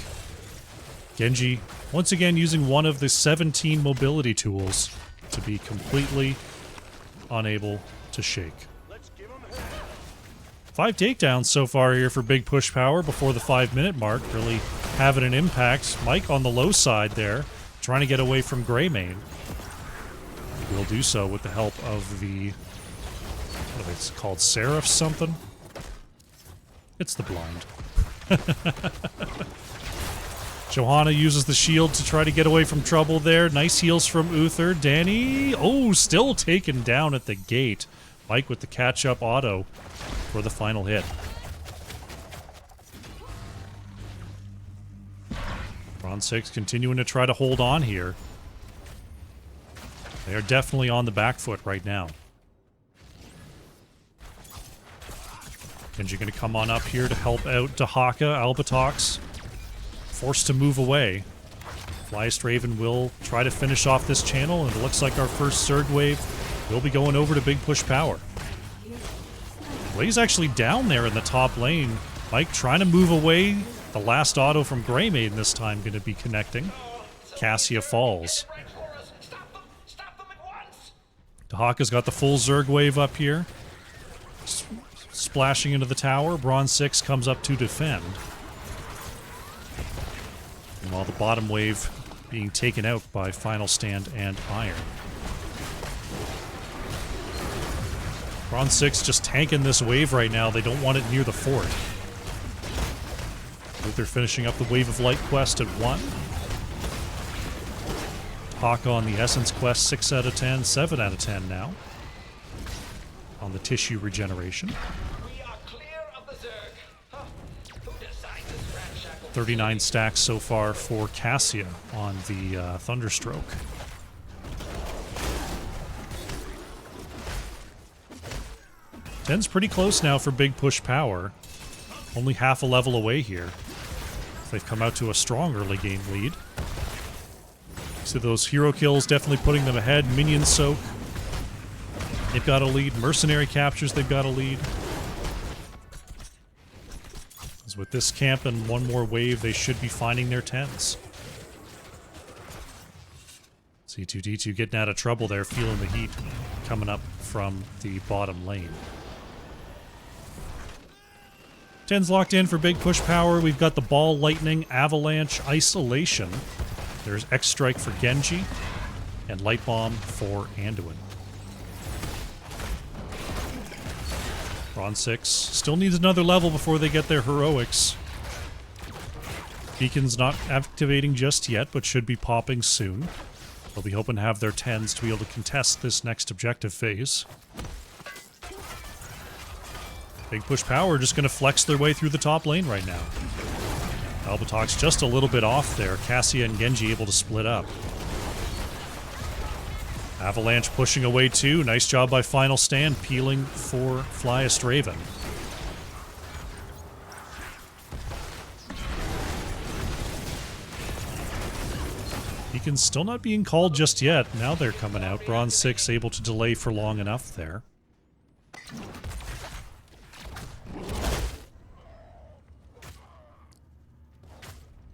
Genji once again using one of the 17 mobility tools to be completely unable to shake. 5 takedowns so far here for big push power before the 5-minute mark. Really having an impact. Mike on the low side there, trying to get away from Greymane. Will do so with the help of the, what are they called, Seraph something? It's the blind. Johanna uses the shield to try to get away from trouble there. Nice heals from Uther. Danny, oh, still taken down at the gate. Mike with the catch-up auto for the final hit. Bronze6 continuing to try to hold on here. They are definitely on the back foot right now. Genji going to come on up here to help out Dahaka. Albatox forced to move away. Flyest Raven will try to finish off this channel, and it looks like our first Zerg wave will be going over to big push power. Way's actually down there in the top lane. Mike trying to move away. The last auto from Greymane this time going to be connecting. Cassia falls. Dahaka's got the full Zerg wave up here. Splashing into the tower. Bronze6 comes up to defend. And while the bottom wave being taken out by Final Stand and Iron. Bronze6 just tanking this wave right now. They don't want it near the fort. They're finishing up the Wave of Light quest at 1. Hawk on the Essence quest 6 out of 10, 7 out of 10 now. On the tissue regeneration. We are clear of the Zerg. Huh. Who designed this ramshackle 39 stacks so far for Cassia on the Thunderstroke. Ten's pretty close now for big push power. Only half a level away here. They've come out to a strong early game lead. So those hero kills definitely putting them ahead. Minion soak. They've got a lead. Mercenary captures, they've got a lead. As with this camp and one more wave, they should be finding their 10s. C2D2 getting out of trouble there, feeling the heat coming up from the bottom lane. 10's locked in for big push power. We've got the Ball, Lightning, Avalanche, Isolation. There's X-Strike for Genji, and Light Bomb for Anduin. Bronze6 still needs another level before they get their heroics. Beacon's not activating just yet, but should be popping soon. They'll be hoping to have their 10s to be able to contest this next objective phase. Big push power just going to flex their way through the top lane right now. Albatok's just a little bit off there. Cassia and Genji able to split up. Avalanche pushing away too. Nice job by Final Stand, peeling for Flyest Raven. Beacon's still not being called just yet. Now they're coming out. Bronze6 able to delay for long enough there.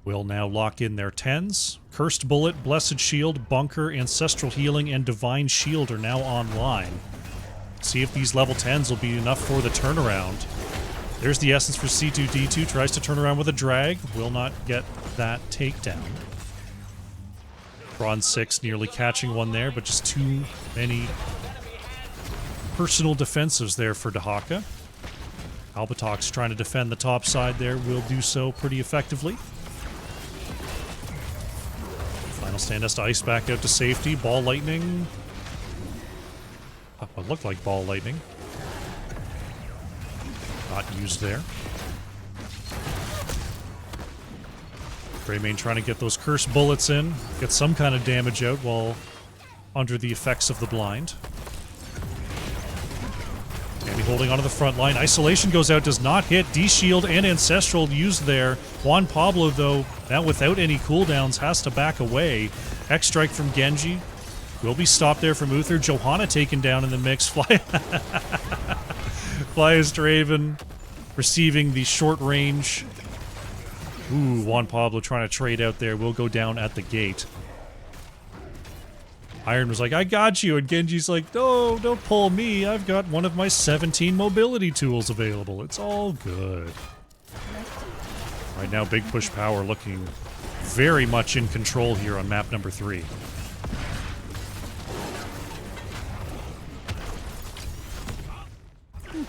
Will now lock in their 10s. Cursed Bullet, Blessed Shield, Bunker, Ancestral Healing, and Divine Shield are now online. See if these level 10s will be enough for the turnaround. There's the essence for C2D2. Tries to turn around with a drag. Will not get that takedown. Bronze6 nearly catching one there, but just too many personal defensives there for Dahaka. Albatok's trying to defend the top side there. Will do so pretty effectively. Final Stand has to ice back out to safety. Ball Lightning. What looked like Ball Lightning. Not used there. Greymane trying to get those cursed bullets in. Get some kind of damage out while under the effects of the blind. Danny holding onto the front line. Isolation goes out, does not hit. D-Shield and Ancestral used there. Juan Pablo, though, now without any cooldowns, has to back away. X-Strike from Genji. Will be stopped there from Uther. Johanna taken down in the mix. Flyest Raven receiving the short range. Ooh, Juan Pablo trying to trade out there. Will go down at the gate. Iron was like, I got you. And Genji's like, no, don't pull me. I've got one of my 17 mobility tools available. It's all good. Right now, Big Push Power looking very much in control here on map number 3.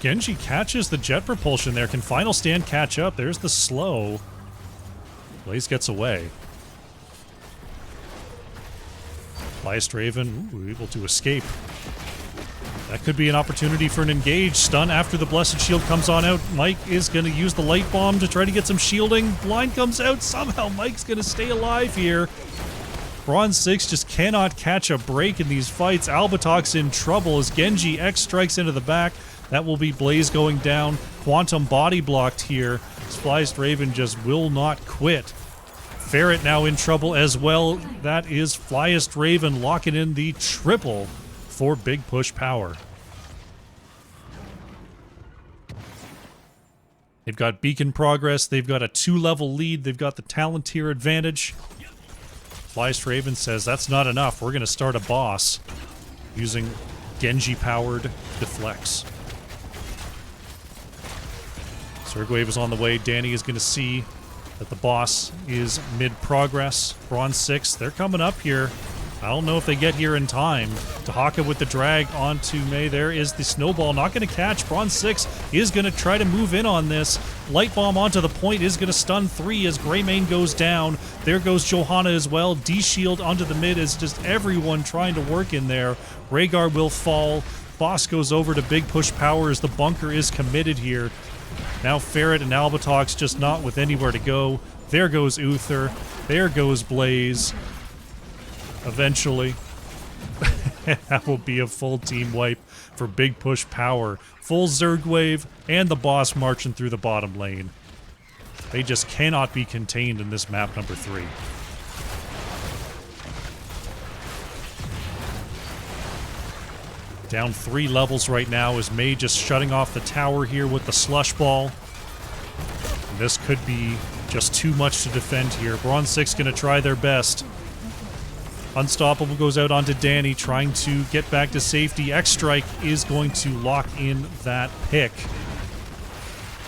Genji catches the jet propulsion there. Can Final Stand catch up? There's the slow. Blaze gets away. Flyest Raven, ooh, able to escape. That could be an opportunity for an engage. Stun after the Blessed Shield comes on out. Mike is going to use the Light Bomb to try to get some shielding. Blind comes out. Somehow Mike's going to stay alive here. Bronze6 just cannot catch a break in these fights. Albatok's in trouble as Genji X strikes into the back. That will be Blaze going down. Quantum body blocked here. Flyest Raven just will not quit. Ferret now in trouble as well. That is Flyest Raven locking in the triple for Big Push Power. They've got beacon progress. They've got a 2-level lead. They've got the Talenteer advantage. Flyest Raven says that's not enough. We're going to start a boss using Genji-powered deflects. Zergwave is on the way. Danny is going to see that the boss is mid-progress. Bronze6, they're coming up here. I don't know if they get here in time. Dahaka with the drag onto Mei. There is the snowball. Not going to catch. Bronze6 is going to try to move in on this. Light Bomb onto the point is going to stun 3 as Greymane goes down. There goes Johanna as well. D-Shield onto the mid is just everyone trying to work in there. Rhaegar will fall. Boss goes over to Big Push Power as the bunker is committed here. Now Ferret and Albatok's just not with anywhere to go. There goes Uther. There goes Blaze. Eventually. That will be a full team wipe for Big Push Power. Full Zergwave and the boss marching through the bottom lane. They just cannot be contained in this map number 3. Down 3 levels right now is Mei just shutting off the tower here with the slush ball. And this could be just too much to defend here. Bronze6 going to try their best. Unstoppable goes out onto Danny, trying to get back to safety. X-Strike is going to lock in that pick.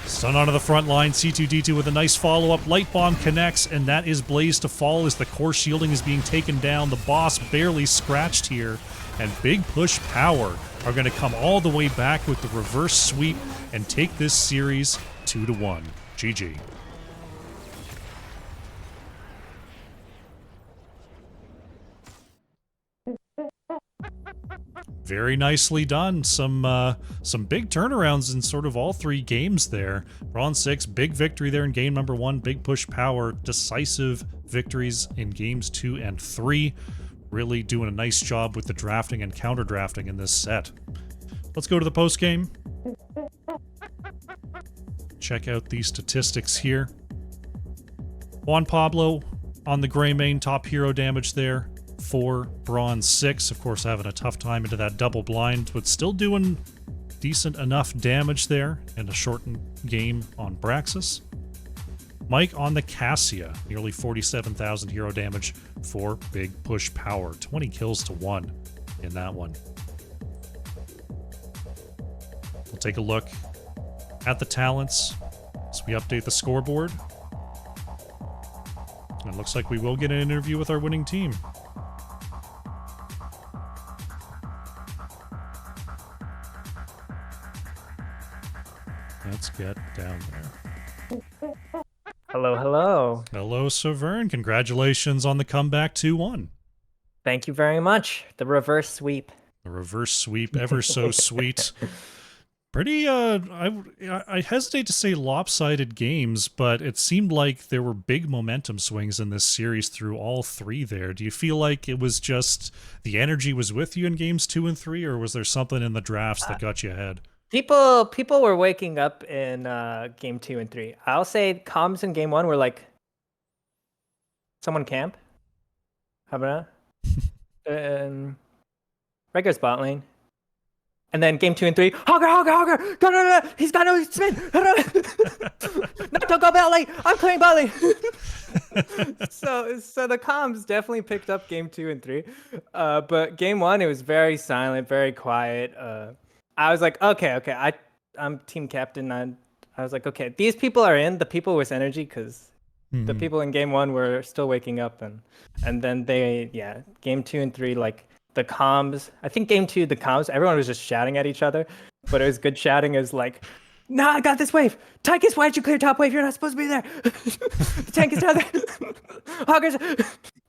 Stun onto the front line. C2D2 with a nice follow-up. Light Bomb connects, and that is Blaze to fall as the core shielding is being taken down. The boss barely scratched here, and Big Push Power are going to come all the way back with the reverse sweep and take this series 2-1. GG. Very nicely done. Some big turnarounds in sort of all three games there. Bronze6, big victory there in game number 1. Big Push Power, decisive victories in games 2 and 3. Really doing a nice job with the drafting and counter drafting in this set. Let's go to the post game. Check out these statistics here. Juan Pablo on the gray main, top hero damage there for Bronze6. Of course, having a tough time into that double blind, but still doing decent enough damage there in a shortened game on Braxis. Mike on the Cassia, nearly 47,000 hero damage for Big Push Power. 20 kills to 1 in that one. We'll take a look at the talents as we update the scoreboard. And it looks like we will get an interview with our winning team. Let's get down there. Hello, hello. Hello, Severn. Congratulations on the comeback 2-1. Thank you very much. The reverse sweep. The reverse sweep, ever so sweet. Pretty, I hesitate to say lopsided games, but it seemed like there were big momentum swings in this series through all three there. Do you feel like it was just the energy was with you in games 2 and 3, or was there something in the drafts that got you ahead? People were waking up in game 2 and 3. I'll say comms in game 1 were like, someone camp. How about that? Regular spot lane. And then game 2 and 3, Hogger, go, no, he's got no spin. No, don't go bot lane. I'm clearing bot lane. So the comms definitely picked up game 2 and 3. But game 1, it was very silent, very quiet. I was like, okay, I'm team captain. I was like, okay, these people are in, the people with energy, because the people in game 1 were still waking up, and then game 2 and 3, like, the comms, I think game 2, the comms, everyone was just shouting at each other, but it was good shouting. It was like, nah, I got this wave. Tychus, why did you clear top wave? You're not supposed to be there. The tank is down there. Hoggers.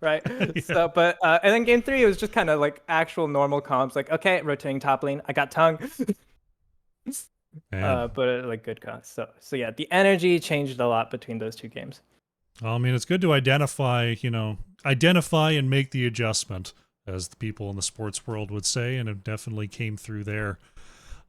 Right. Yeah. So, but, and then game 3, it was just kind of like actual normal comms, like, okay, rotating top lane. I got tongue. But like good comms. So yeah, the energy changed a lot between those two games. Well, I mean, it's good to identify and make the adjustment, as the people in the sports world would say, and it definitely came through there.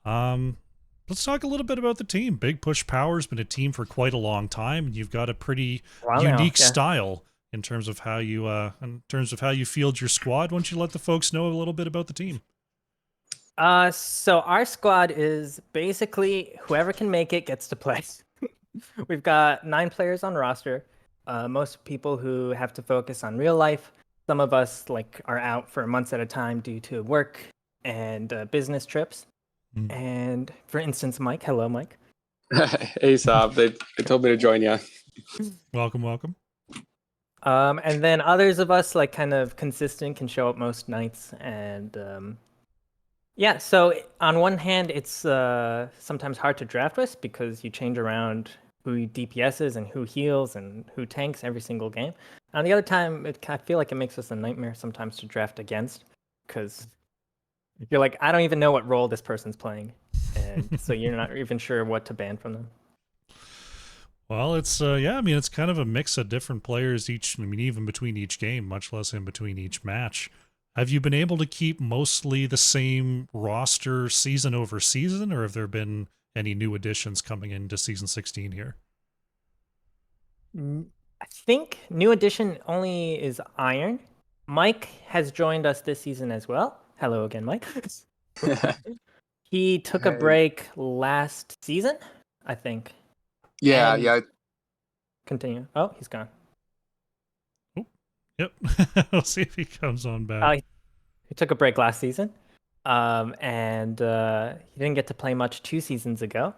Let's talk a little bit about the team. Big Push Power's been a team for quite a long time, and you've got a pretty unique style in terms of how you field your squad. Why don't you let the folks know a little bit about the team? So our squad is basically whoever can make it gets to play. We've got 9 players on roster. Most people who have to focus on real life. Some of us are out for months at a time due to work and business trips. And for instance, Mike. Hello, Mike. Hey, Saab. They told me to join you. Welcome. And then others of us, kind of consistent, can show up most nights. And so on one hand, it's sometimes hard to draft with because you change around who DPSs and who heals and who tanks every single game. On the other time, I feel like it makes us a nightmare sometimes to draft against, because you're like, I don't even know what role this person's playing, and so you're not even sure what to ban from them. Well, it's it's kind of a mix of different players even between each game, much less in between each match. Have you been able to keep mostly the same roster season over season, or have there been any new additions coming into season 16 here? I think new addition only is Iron. Mike has joined us this season as well. Hello again, Mike. He took a break last season, I think. Yeah. Continue. Oh, he's gone. Oh, Yep. We'll see if he comes on back. He took a break last season, and he didn't get to play much 2 seasons ago.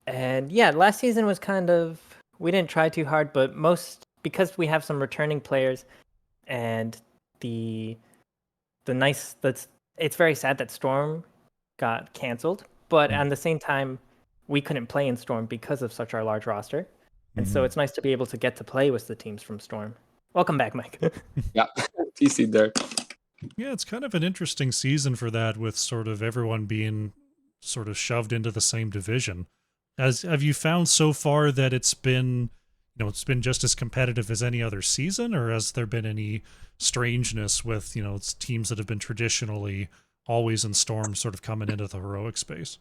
And yeah, last season was kind of, we didn't try too hard, but because we have some returning players, and it's very sad that Storm got canceled, but at the same time, we couldn't play in Storm because of such our large roster. And so it's nice to be able to get to play with the teams from Storm. Welcome back, Mike. Yeah, PC there. Yeah, it's kind of an interesting season for that, with sort of everyone being sort of shoved into the same division. Have you found so far that it's been just as competitive as any other season, or has there been any strangeness with, it's teams that have been traditionally always in Storm sort of coming into the heroic space?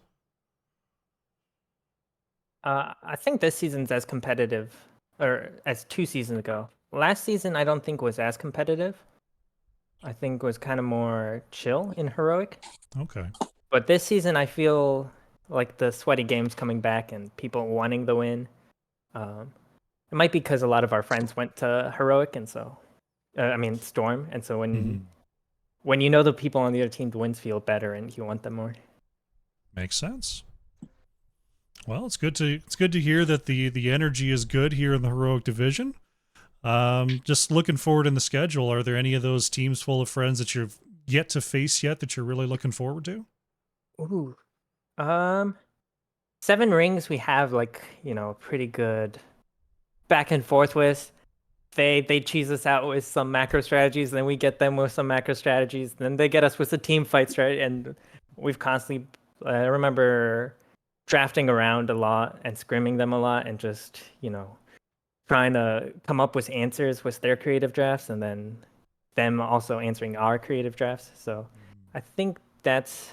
I think this season's as competitive, or as 2 seasons ago. Last season, I don't think was as competitive. I think was kind of more chill in heroic. Okay. But this season, I feel like the sweaty games coming back and people wanting the win. It might be because a lot of our friends went to heroic, and so Storm, and so when you know the people on the other team, the wins feel better, and you want them more. Makes sense. Well, it's good to hear that the energy is good here in the heroic division. Just looking forward in the schedule, are there any of those teams full of friends that you've yet to face yet that you're really looking forward to? Ooh. 7 Rings we have pretty good back and forth with. They cheese us out with some macro strategies, then we get them with some macro strategies, then they get us with the team fight strategy, and we've constantly I remember drafting around a lot and scrimming them a lot, and just trying to come up with answers with their creative drafts, and then them also answering our creative drafts. So I think that's,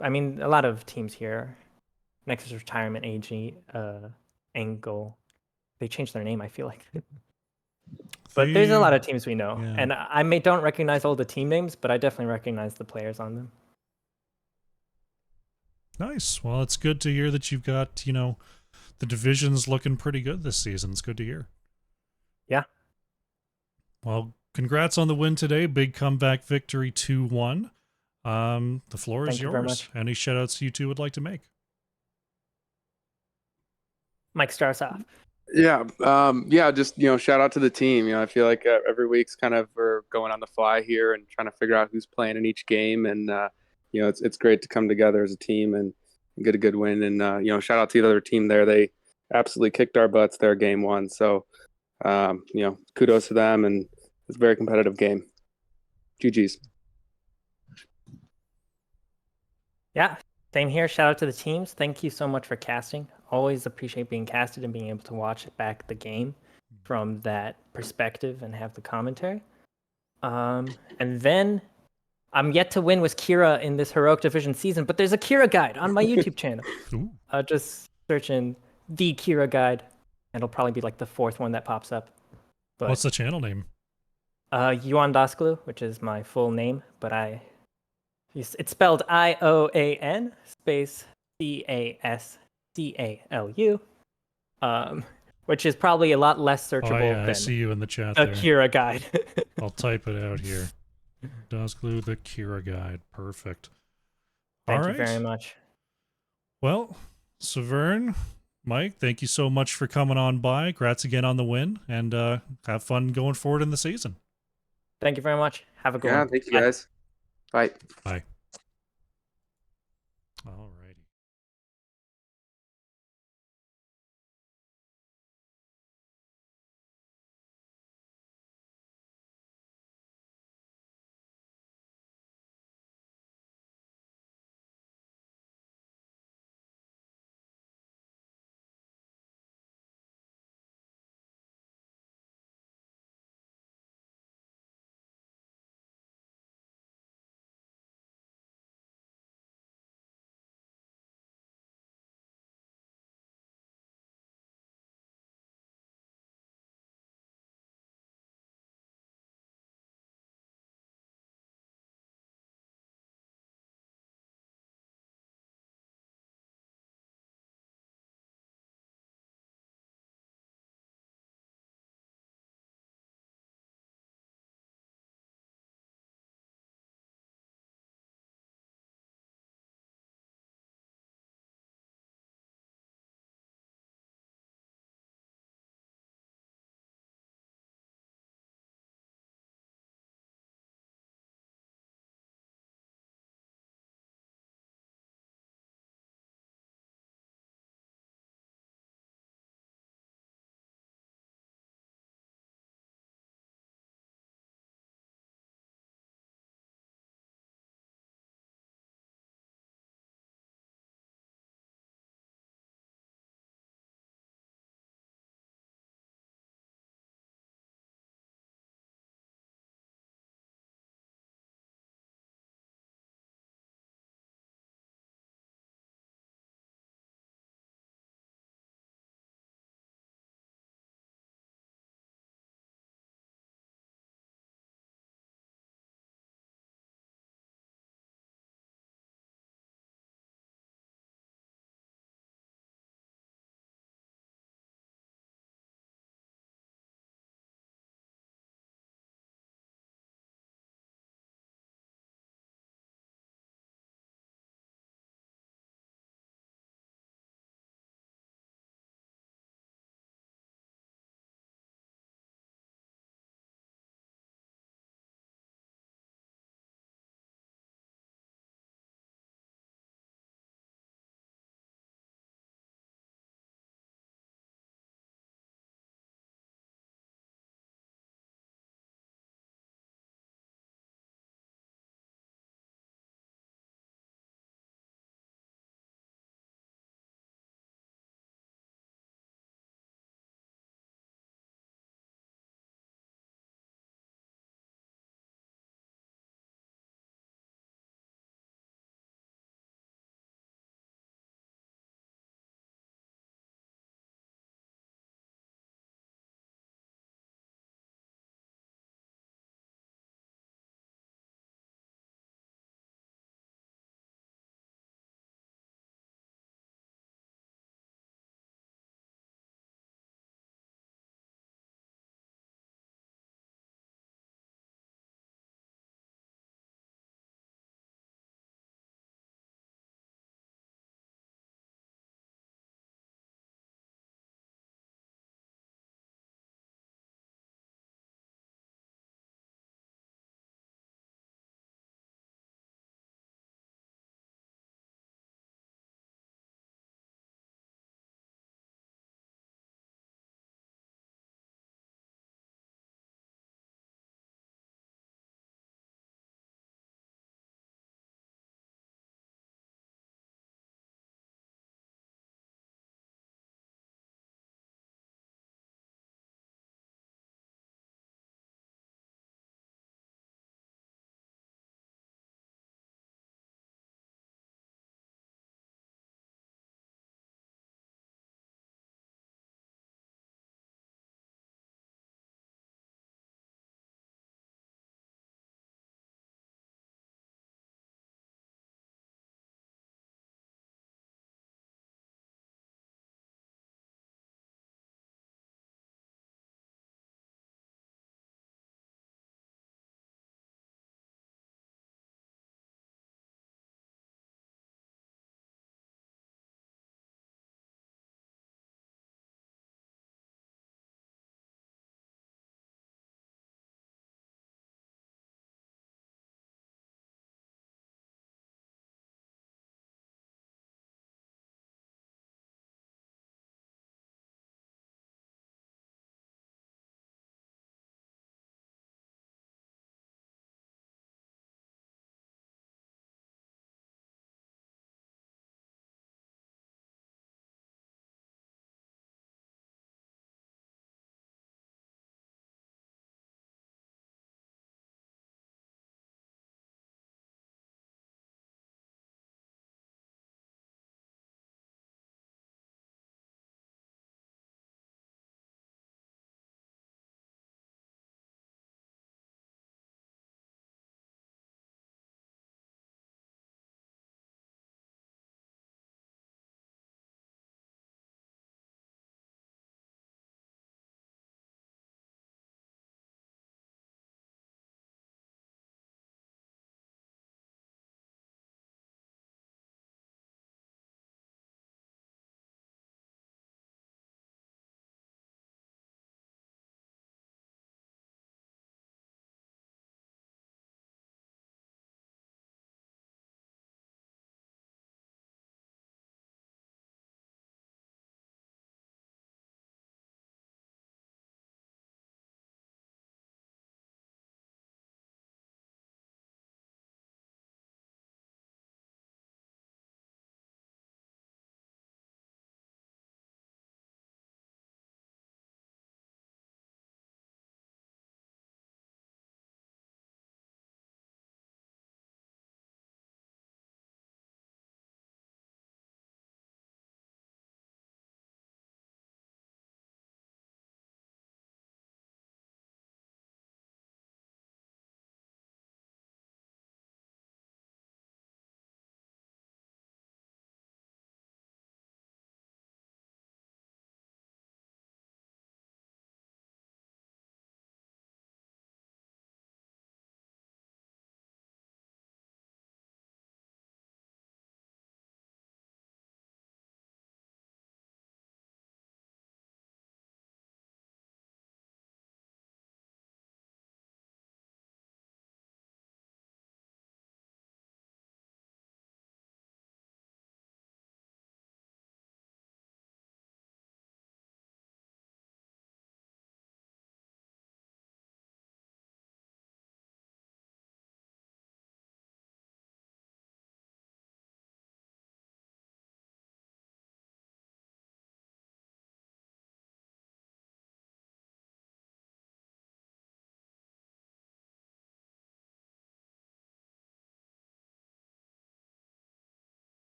a lot of teams here, Nexus Retirement, AG, Angle, they changed their name, I feel like. But there's a lot of teams we know, yeah. and I don't recognize all the team names, but I definitely recognize the players on them. Nice. Well, it's good to hear that you've got, the division's looking pretty good this season. It's good to hear. Yeah. Well, congrats on the win today. Big comeback victory, 2-1. The floor is Thank you very yours. much. Any shout-outs you two would like to make? Mike starts off. Yeah, just shout out to the team. I feel like every week's kind of we're going on the fly here and trying to figure out who's playing in each game, and it's great to come together as a team and get a good win. And shout out to the other team there. They absolutely kicked our butts there game 1. So kudos to them, and it's a very competitive game. GG's. Yeah, same here. Shout out to the teams. Thank you so much for casting. Always appreciate being casted and being able to watch back the game from that perspective and have the commentary. And then I'm yet to win with Kira in this heroic division season, but there's a Kira guide on my YouTube channel. Just search in the Kira guide, and it'll probably be like the 4th one that pops up. But what's the channel name? Yuan Dasklu, which is my full name, but it's spelled IOAN space CASCALU, which is probably a lot less searchable than I see you in the chat the there. Kira guide. I'll type it out here. Dasklu, the Kira guide. Perfect. Thank you very much. Well, Severn, Mike, thank you so much for coming on by. Congrats again on the win, and have fun going forward in the season. Thank you very much. Have a good one. Yeah, thank you guys. Bye. Bye. All right.